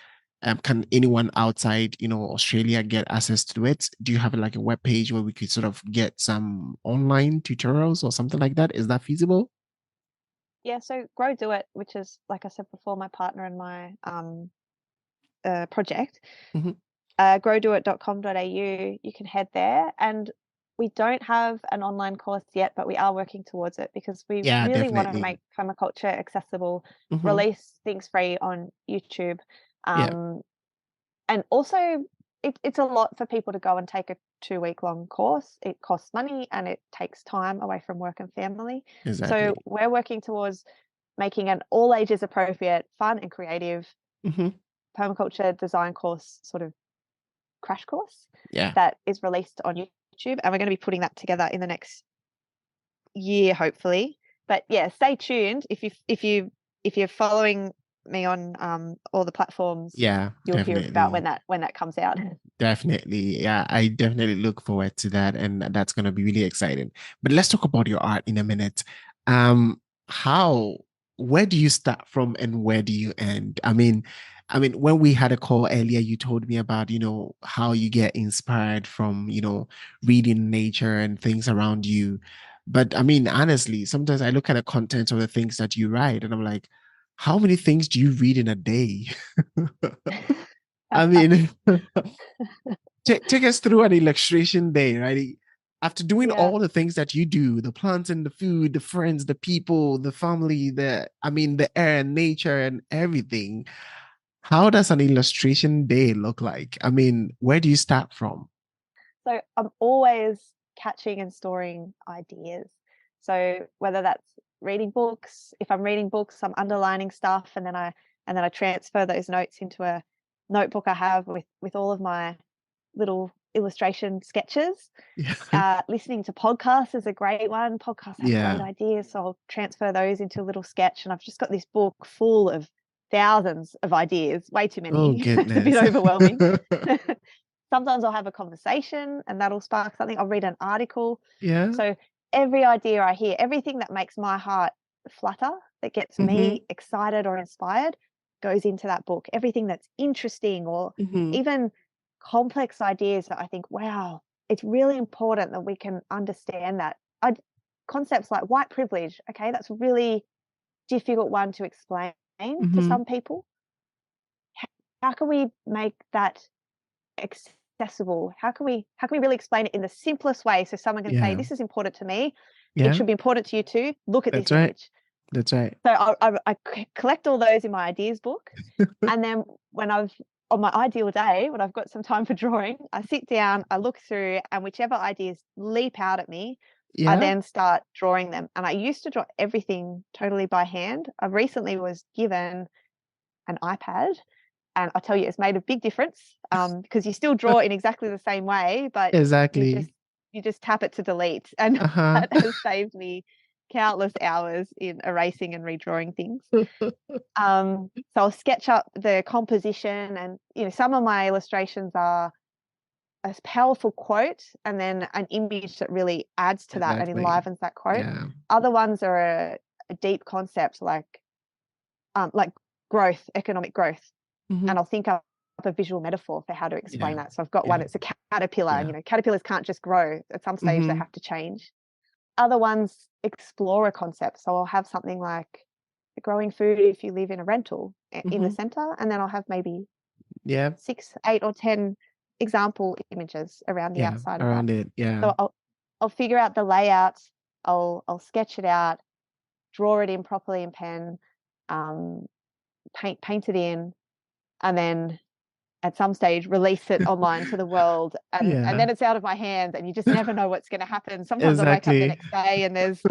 S1: can anyone outside, Australia get access to it? Do you have like a web page where we could sort of get some online tutorials or something like that? Is that feasible?
S2: Yeah, so Grow Do It, which is, like I said before, my partner and my project,
S1: Mhm.
S2: growdoit.com.au, you can head there. And we don't have an online course yet, but we are working towards it because we
S1: Yeah,
S2: really want to
S1: definitely.
S2: make permaculture accessible,
S1: Mhm.
S2: release things free on YouTube.
S1: Yeah,
S2: Um, and also, it's a lot for people to go and take a 2-week long course. It costs money and it takes time away from work and family. So
S1: exactly.
S2: we're working towards making an all ages appropriate, fun and creative
S1: Mhm.
S2: permaculture design course, sort of crash course,
S1: Yeah.
S2: that is released on YouTube. And we're going to be putting that together in the next year, hopefully. But yeah, stay tuned. If you're following me on all the platforms,
S1: Yeah,
S2: you'll hear about
S1: definitely.
S2: when that comes out.
S1: Definitely. Yeah, I definitely look forward to that. And that's going to be really exciting. But let's talk about your art in a minute. Um, how, where do you start from and where do you end? I mean, when we had a call earlier, you told me about, how you get inspired from, reading nature and things around you. But I mean, honestly, sometimes I look at the content of the things that you write and I'm like, how many things do you read in a day? I mean, take us through an illustration day, right? After doing
S2: Yeah.
S1: all the things that you do, the plants and the food, the friends, the people, the family, the air and nature and everything, how does an illustration day look like? I mean, where do you start from?
S2: So I'm always catching and storing ideas. So whether that's reading books, if I'm reading books, I'm underlining stuff, and then I transfer those notes into a notebook I have with all of my little illustration sketches.
S1: Yeah.
S2: Listening to podcasts is a great one. Podcasts have great
S1: Yeah.
S2: ideas, so I'll transfer those into a little sketch. And I've just got this book full of thousands of ideas, way too
S1: Oh,
S2: many. It's a bit
S1: goodness.
S2: overwhelming. Sometimes I'll have a conversation and that'll spark something. I'll read an article.
S1: Yeah.
S2: So every idea I hear, everything that makes my heart flutter, that gets
S1: Hmm.
S2: me excited or inspired, goes into that book. Everything that's interesting or
S1: Hmm.
S2: even complex ideas that I think, wow, it's really important that we can understand that. Concepts like white privilege, okay, that's a really difficult one to explain to
S1: Hmm.
S2: some people. How can we make that accessible? How can we really explain it in the simplest way so someone can say,
S1: Yeah.
S2: this is important to me. It
S1: Yeah.
S2: should be important to you too. Look at
S1: That's
S2: this
S1: right.
S2: image.
S1: That's right.
S2: So I collect all those in my ideas book. And then when on my ideal day, when I've got some time for drawing, I sit down, I look through, and whichever ideas leap out at me, I
S1: Yeah.
S2: then start drawing them. And I used to draw everything totally by hand. I recently was given an iPad, and I'll tell you, it's made a big difference, because you still draw in exactly the same way, but
S1: Exactly.
S2: you just tap it to delete. And
S1: Uh-huh.
S2: that has saved me countless hours in erasing and redrawing things. So I'll sketch up the composition, and some of my illustrations are a powerful quote and then an image that really adds to that and
S1: Exactly.
S2: enlivens that quote.
S1: Yeah.
S2: Other ones are a deep concept like growth, economic growth,
S1: Mm-hmm.
S2: and I'll think up a visual metaphor for how to explain
S1: Yeah.
S2: that. So I've got
S1: Yeah.
S2: one, it's a caterpillar,
S1: Yeah.
S2: and caterpillars can't just grow. At some stage they
S1: Mm-hmm.
S2: have to change. Other ones explore a concept. So I'll have something like growing food if you live in a rental in the
S1: Mm-hmm.
S2: center, and then I'll have maybe
S1: Yeah.
S2: 6, 8, or 10 example images around the
S1: Yeah.
S2: outside of that.
S1: Around it. Yeah.
S2: So I'll figure out the layout, I'll sketch it out, draw it in properly in pen, um, paint it in, and then at some stage release it online to the world, and
S1: Yeah.
S2: then it's out of my hands, and you just never know what's going to happen. Sometimes I wake up the
S1: Exactly.
S2: next day and there's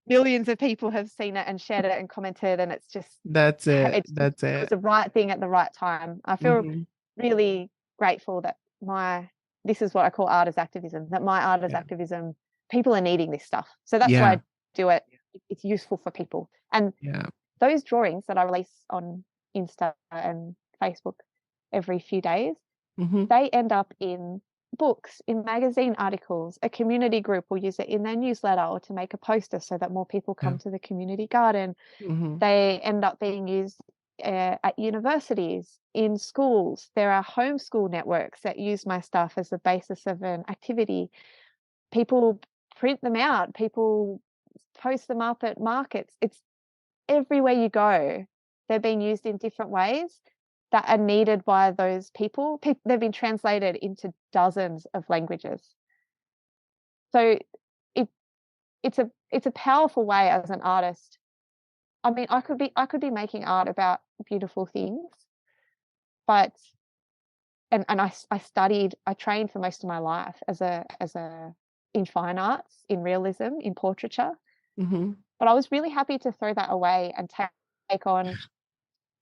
S2: millions of people have seen it and shared it and commented, and it's just
S1: That's it.
S2: it's just
S1: That's
S2: it was
S1: it.
S2: the right thing at the right time. I feel
S1: Mm-hmm.
S2: really grateful that this is what I call art as activism, that my art as
S1: Yeah.
S2: activism, people are needing this stuff. So that's why
S1: Yeah.
S2: I do it. It's useful for people. And
S1: Yeah.
S2: those drawings that I release on Insta and Facebook every few days,
S1: Mm-hmm.
S2: they end up in books, in magazine articles. A community group will use it in their newsletter or to make a poster so that more people come
S1: Yeah.
S2: to the community garden.
S1: Mm-hmm.
S2: They end up being used at universities, in schools. There are homeschool networks that use my stuff as the basis of an activity. People print them out, people post them up at markets. It's everywhere you go. They're being used in different ways that are needed by those people. They've been translated into dozens of languages. So it's a powerful way as an artist. I mean, I could be making art about beautiful things, but I trained for most of my life as a in fine arts, in realism, in portraiture.
S1: Mm-hmm.
S2: But I was really happy to throw that away and take on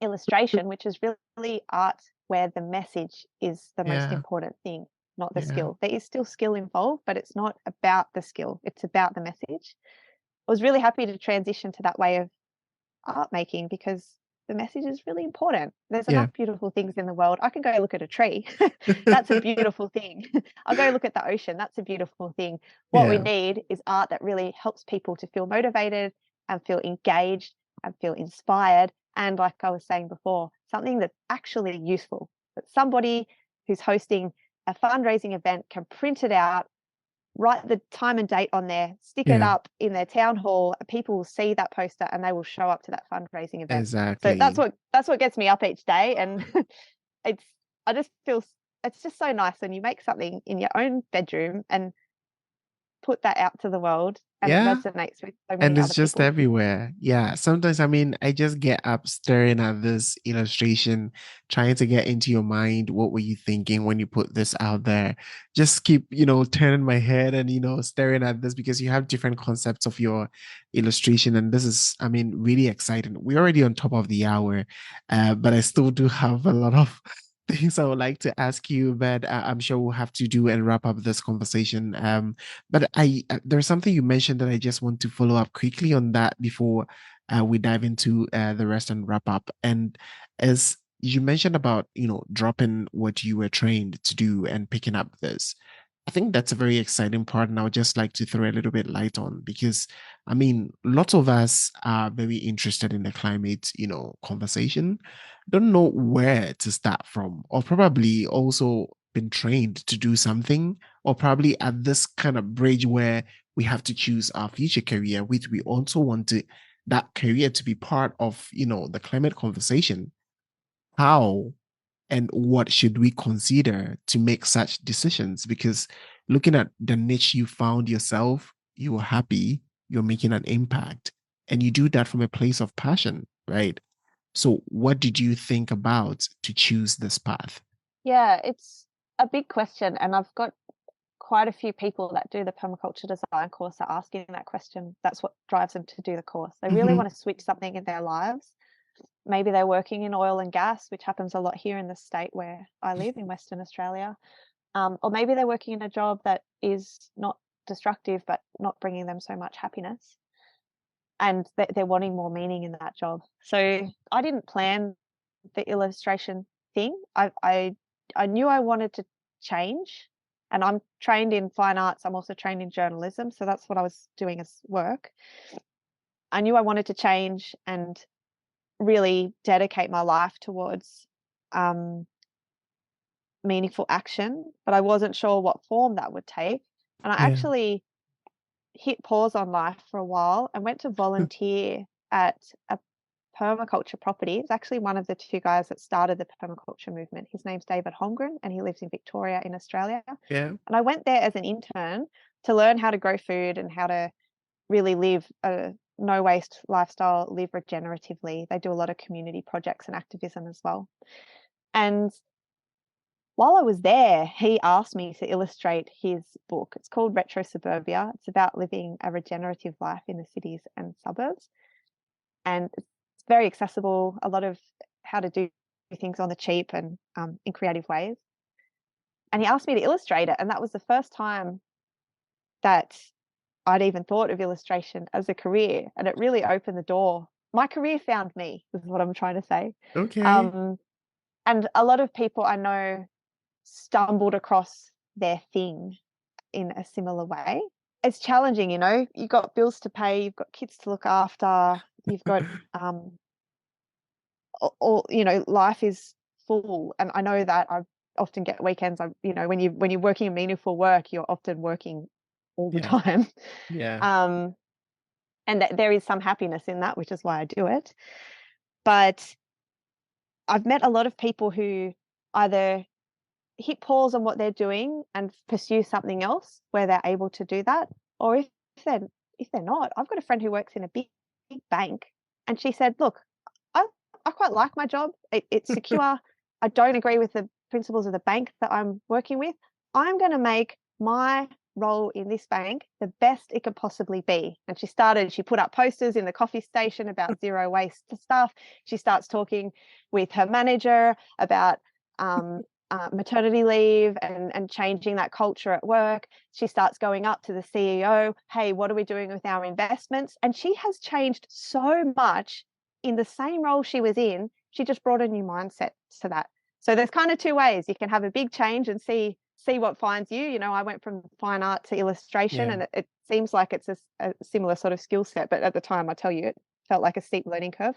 S2: illustration, which is really art where the message is the most
S1: Yeah.
S2: important thing, not the
S1: Yeah.
S2: skill. There is still skill involved, but it's not about the skill. It's about the message. I was really happy to transition to that way of art making because the message is really important. There's
S1: Yeah.
S2: enough beautiful things in the world. I can go look at a tree. That's a beautiful thing. I'll go look at the ocean. That's a beautiful thing. What we
S1: Yeah.
S2: need is art that really helps people to feel motivated and feel engaged and feel inspired. And like I was saying before, something that's actually useful, that somebody who's hosting a fundraising event can print it out, write the time and date on there, stick it
S1: Yeah.
S2: up in their town hall. People will see that poster and they will show up to that fundraising event. So
S1: Exactly.
S2: that's what gets me up each day. And it's I just feel it's just so nice when you make something in your own bedroom and put that out to the world, and it
S1: Yeah.
S2: resonates with so
S1: And
S2: many
S1: it's
S2: other
S1: just
S2: people.
S1: everywhere. Yeah. Sometimes, I mean, I just get up staring at this illustration, trying to get into your mind. What were you thinking when you put this out there? Just keep, turning my head and, staring at this because you have different concepts of your illustration. And this is, I mean, really exciting. We're already on top of the hour, but I still do have a lot of things I would like to ask you, but I'm sure we'll have to do and wrap up this conversation. But there's something you mentioned that I just want to follow up quickly on that before we dive into the rest and wrap up. And as you mentioned about, dropping what you were trained to do and picking up this, I think that's a very exciting part. And I would just like to throw a little bit light on because, I mean, lots of us are very interested in the climate, conversation, don't know where to start from, or probably also been trained to do something, or probably at this kind of bridge where we have to choose our future career, which we also want that career to be part of, the climate conversation. How? and what should we consider to make such decisions? Because looking at the niche you found yourself, you are happy, you're making an impact, and you do that from a place of passion, right? So what did you think about to choose this path?
S2: Yeah, it's a big question, and I've got quite a few people that do the permaculture design course are asking that question. That's what drives them to do the course. They really
S1: Mm-hmm.
S2: want to switch something in their lives. Maybe they're working in oil and gas, which happens a lot here in the state where I live in Western Australia. Or maybe they're working in a job that is not destructive, but not bringing them so much happiness. And they're wanting more meaning in that job. So I didn't plan the illustration thing. I knew I wanted to change, and I'm trained in fine arts. I'm also trained in journalism, so that's what I was doing as work. I knew I wanted to change and really dedicate my life towards um, meaningful action, but I wasn't sure what form that would take. And I
S1: Yeah.
S2: actually hit pause on life for a while and went to volunteer at a permaculture property. It's actually one of the two guys that started the permaculture movement. His name's David Holmgren, and he lives in Victoria in Australia.
S1: Yeah.
S2: And I went there as an intern to learn how to grow food and how to really live a no waste lifestyle, live regeneratively. They do a lot of community projects and activism as well. And while I was there, he asked me to illustrate his book. It's called Retro Suburbia. It's about living a regenerative life in the cities and suburbs. And it's very accessible, a lot of how to do things on the cheap and in creative ways. And he asked me to illustrate it. And that was the first time that I'd even thought of illustration as a career. And it really opened the door. My career found me, is what I'm trying to say.
S1: Okay.
S2: Um, and a lot of people I know stumbled across their thing in a similar way. It's challenging, you know, you've got bills to pay, you've got kids to look after, you've got all, you know, life is full. And I know that I often get weekends. You know, when you're working in meaningful work, you're often working all the
S1: Yeah.
S2: time.
S1: Yeah.
S2: um and that there is some happiness in that, which is why I do it. But I've met a lot of people who either hit pause on what they're doing and pursue something else where they're able to do that, or they're if they're not. I've got a friend who works in a big bank, and she said, look, I, I quite like my job. It's secure. I don't agree with the principles of the bank that I'm working with. I'm going to make my role in this bank the best it could possibly be. And she put up posters in the coffee station about zero waste stuff. She starts talking with her manager about maternity leave and changing that culture at work. She starts going up to the CEO, hey, what are we doing with our investments? And she has changed so much in the same role she was in. She just brought a new mindset to that. So there's kind of two ways. You can have a big change and see what finds you. You know, I went from fine art to illustration,
S1: Yeah.
S2: and it seems like it's a similar sort of skill set, but at the time, I tell you, it felt like a steep learning curve.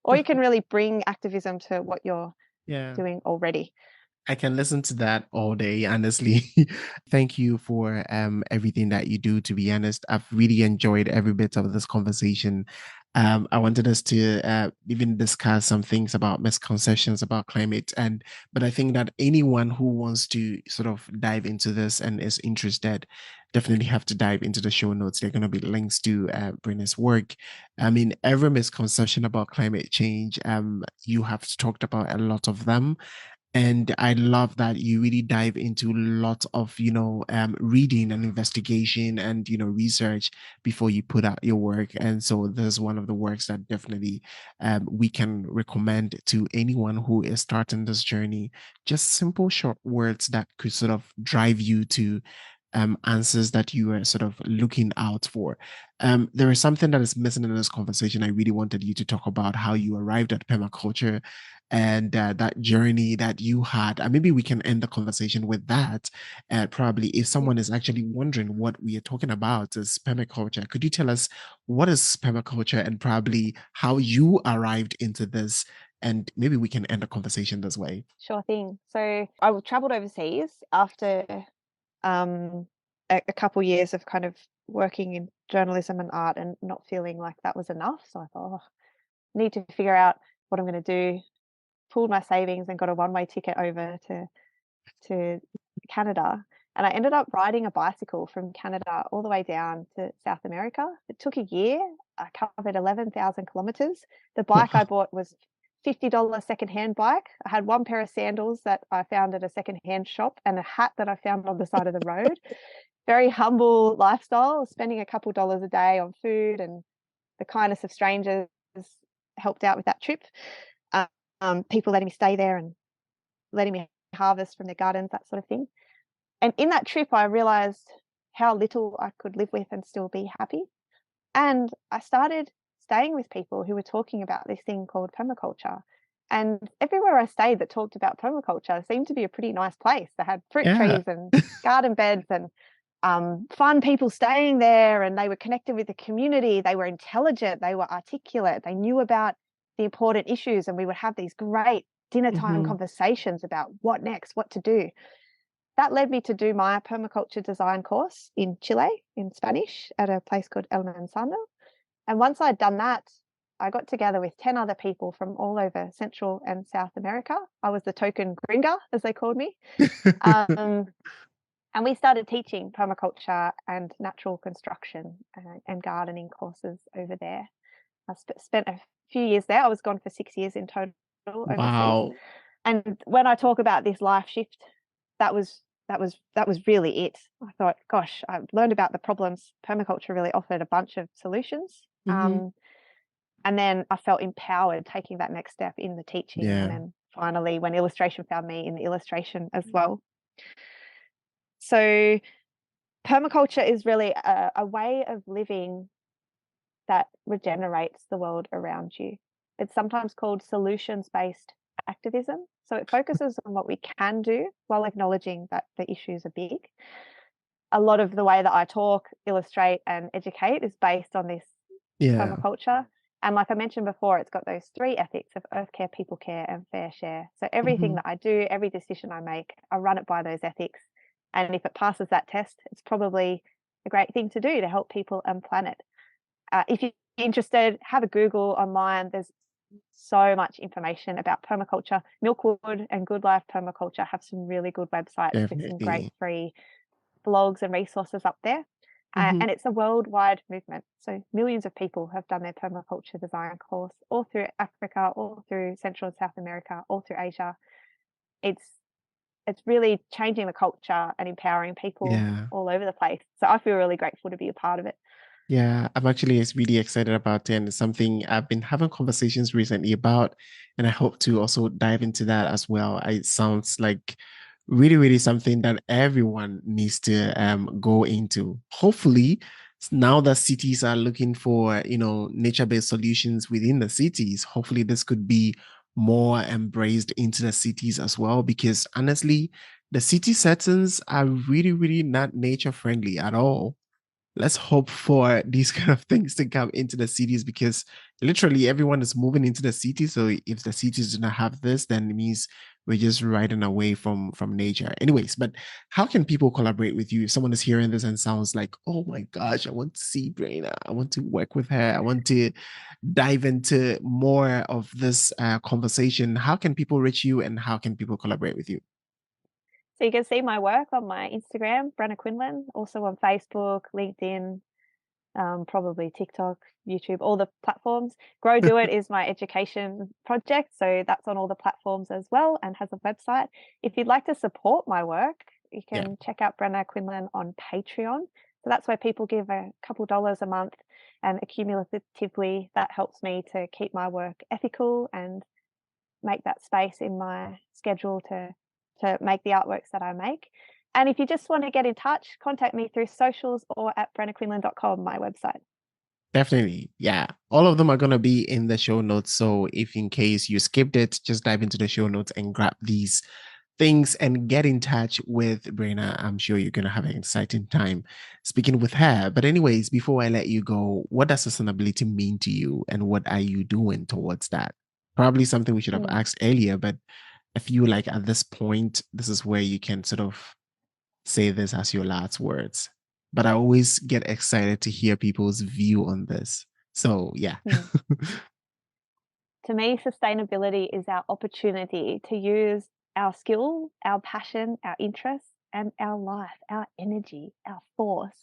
S2: Or you can really bring activism to what you're
S1: Yeah.
S2: doing already.
S1: I can listen to that all day, honestly. Thank you for everything that you do, to be honest. I've really enjoyed every bit of this conversation. I wanted us to even discuss some things about misconceptions about climate, but I think that anyone who wants to sort of dive into this and is interested definitely have to dive into the show notes. There are going to be links to Brenna's work. I mean, every misconception about climate change, you have talked about a lot of them. And I love that you really dive into lots of, reading and investigation and, research before you put out your work. And so this is one of the works that definitely we can recommend to anyone who is starting this journey. Just simple, short words that could sort of drive you to answers that you are sort of looking out for. There is something that is missing in this conversation. I really wanted you to talk about how you arrived at permaculture and that journey that you had. And maybe we can end the conversation with that. Probably if someone is actually wondering what we are talking about is permaculture, could you tell us what is permaculture and probably how you arrived into this? And maybe we can end the conversation this way.
S2: Sure thing. So I traveled overseas after um, a couple years of kind of working in journalism and art and not feeling like that was enough. So I thought, oh, I need to figure out what I'm going to do pooled my savings and got a one-way ticket over to Canada. And I ended up riding a bicycle from Canada all the way down to South America. It took a year. I covered 11,000 kilometers. The bike I bought was $50 secondhand bike. I had one pair of sandals that I found at a secondhand shop and a hat that I found on the side of the road. Very humble lifestyle, spending a couple dollars a day on food, and the kindness of strangers helped out with that trip. People letting me stay there and letting me harvest from their gardens, that sort of thing. And in that trip, I realized how little I could live with and still be happy. And I started staying with people who were talking about this thing called permaculture. And everywhere I stayed that talked about permaculture seemed to be a pretty nice place. They had fruit trees and garden beds and fun people staying there, and they were connected with the community. They were intelligent. They were articulate. They knew about the important issues, and we would have these great dinner time conversations about what next, what to do. That led me to do my permaculture design course in Chile in Spanish at a place called El Manzano. And once I'd done that, I got together with 10 other people from all over Central and South America. I was the token gringa, as they called me. And we started teaching permaculture and natural construction and gardening courses over there. I spent a few years there. I was gone for 6 years in total overseas.
S1: Wow.
S2: And when I talk about this life shift, that was really it. I thought, gosh, I learned about the problems. Permaculture really offered a bunch of solutions. And then I felt empowered taking that next step in the teaching. And then finally, when illustration found me in the illustration as well. So permaculture is really a way of living that regenerates the world around you. It's sometimes called solutions-based activism. So it focuses on what we can do while acknowledging that the issues are big. A lot of the way that I talk, illustrate, and educate is based on this permaculture. And like I mentioned before, it's got those 3 ethics of earth care, people care, and fair share. So everything that I do, every decision I make, I run it by those ethics. And if it passes that test, it's probably a great thing to do to help people and planet. If you're interested, have a Google online. There's so much information about permaculture. Milkwood and Good Life Permaculture have some really good websites with some great free blogs and resources up there. And it's a worldwide movement. So millions of people have done their permaculture design course all through Africa, all through Central and South America, all through Asia. It's really changing the culture and empowering people all over the place. So I feel really grateful to be a part of it.
S1: Yeah, I'm actually really excited about it, and it's something I've been having conversations recently about, and I hope to also dive into that as well. It sounds like really, really something that everyone needs to go into. Hopefully, now that cities are looking for, nature-based solutions within the cities, hopefully this could be more embraced into the cities as well, because honestly, the city settings are really, really not nature-friendly at all. Let's hope for these kind of things to come into the cities, because literally everyone is moving into the city. So if the cities do not have this, then it means we're just riding away from nature. Anyways, but how can people collaborate with you? If someone is hearing this and sounds like, oh my gosh, I want to see Brenna, I want to work with her, I want to dive into more of this conversation, how can people reach you and how can people collaborate with you?
S2: So you can see my work on my Instagram, Brenna Quinlan, also on Facebook, LinkedIn, probably TikTok, YouTube, all the platforms. Grow Do It is my education project. So that's on all the platforms as well and has a website. If you'd like to support my work, you can check out Brenna Quinlan on Patreon. So that's where people give a couple dollars a month, and accumulatively that helps me to keep my work ethical and make that space in my schedule to make the artworks that I make. And if you just want to get in touch, contact me through socials or at brennaquinlan.com, my website.
S1: Definitely. Yeah. All of them are going to be in the show notes. So if in case you skipped it, just dive into the show notes and grab these things and get in touch with Brenna. I'm sure you're going to have an exciting time speaking with her. But anyways, before I let you go, what does sustainability mean to you and what are you doing towards that? Probably something we should have asked earlier, but I feel like at this point, this is where you can sort of say this as your last words. But I always get excited to hear people's view on this. So, yeah.
S2: to me, sustainability is our opportunity to use our skill, our passion, our interests, and our life, our energy, our force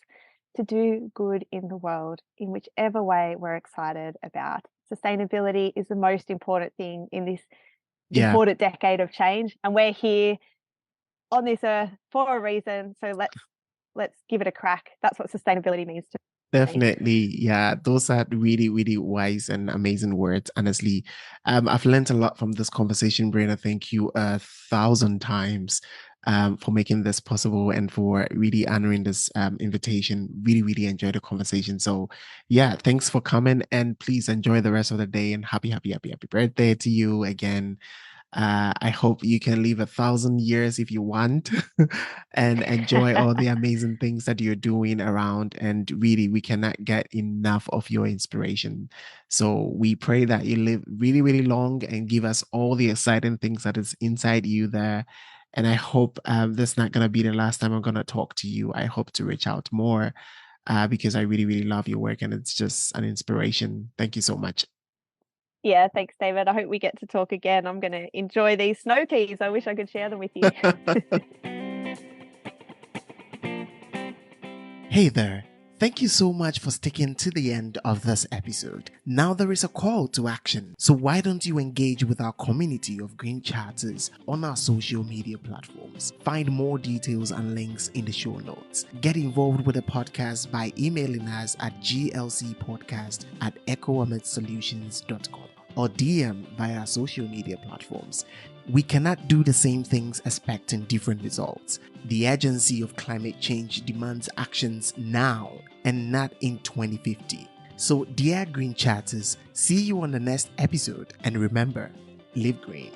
S2: to do good in the world in whichever way we're excited about. Sustainability is the most important thing in this important decade of change, and we're here on this earth for a reason. So let's give it a crack. That's what sustainability means to me.
S1: Definitely. Yeah, those are really, really wise and amazing words. Honestly, I've learned a lot from this conversation, Brenna. Thank you 1,000 times for making this possible and for really honoring this invitation. Really, really enjoyed the conversation. So yeah, thanks for coming, and please enjoy the rest of the day, and happy birthday to you again. I hope you can live 1,000 years if you want and enjoy all the amazing things that you're doing around. And really, we cannot get enough of your inspiration. So we pray that you live really, really long and give us all the exciting things that is inside you there. And I hope this is not going to be the last time I'm going to talk to you. I hope to reach out more because I really, really love your work and it's just an inspiration. Thank you so much.
S2: Yeah, thanks, David. I hope we get to talk again. I'm going to enjoy these snow peas. I wish I could share them with you.
S1: Hey there. Thank you so much for sticking to the end of this episode. Now there is a call to action. So why don't you engage with our community of green charters on our social media platforms? Find more details and links in the show notes. Get involved with the podcast by emailing us at glcpodcast@echoamitsolutions.com or DM via our social media platforms. We cannot do the same things expecting different results. The urgency of climate change demands actions now and not in 2050. So, dear Green Chatters, see you on the next episode, and remember, live green.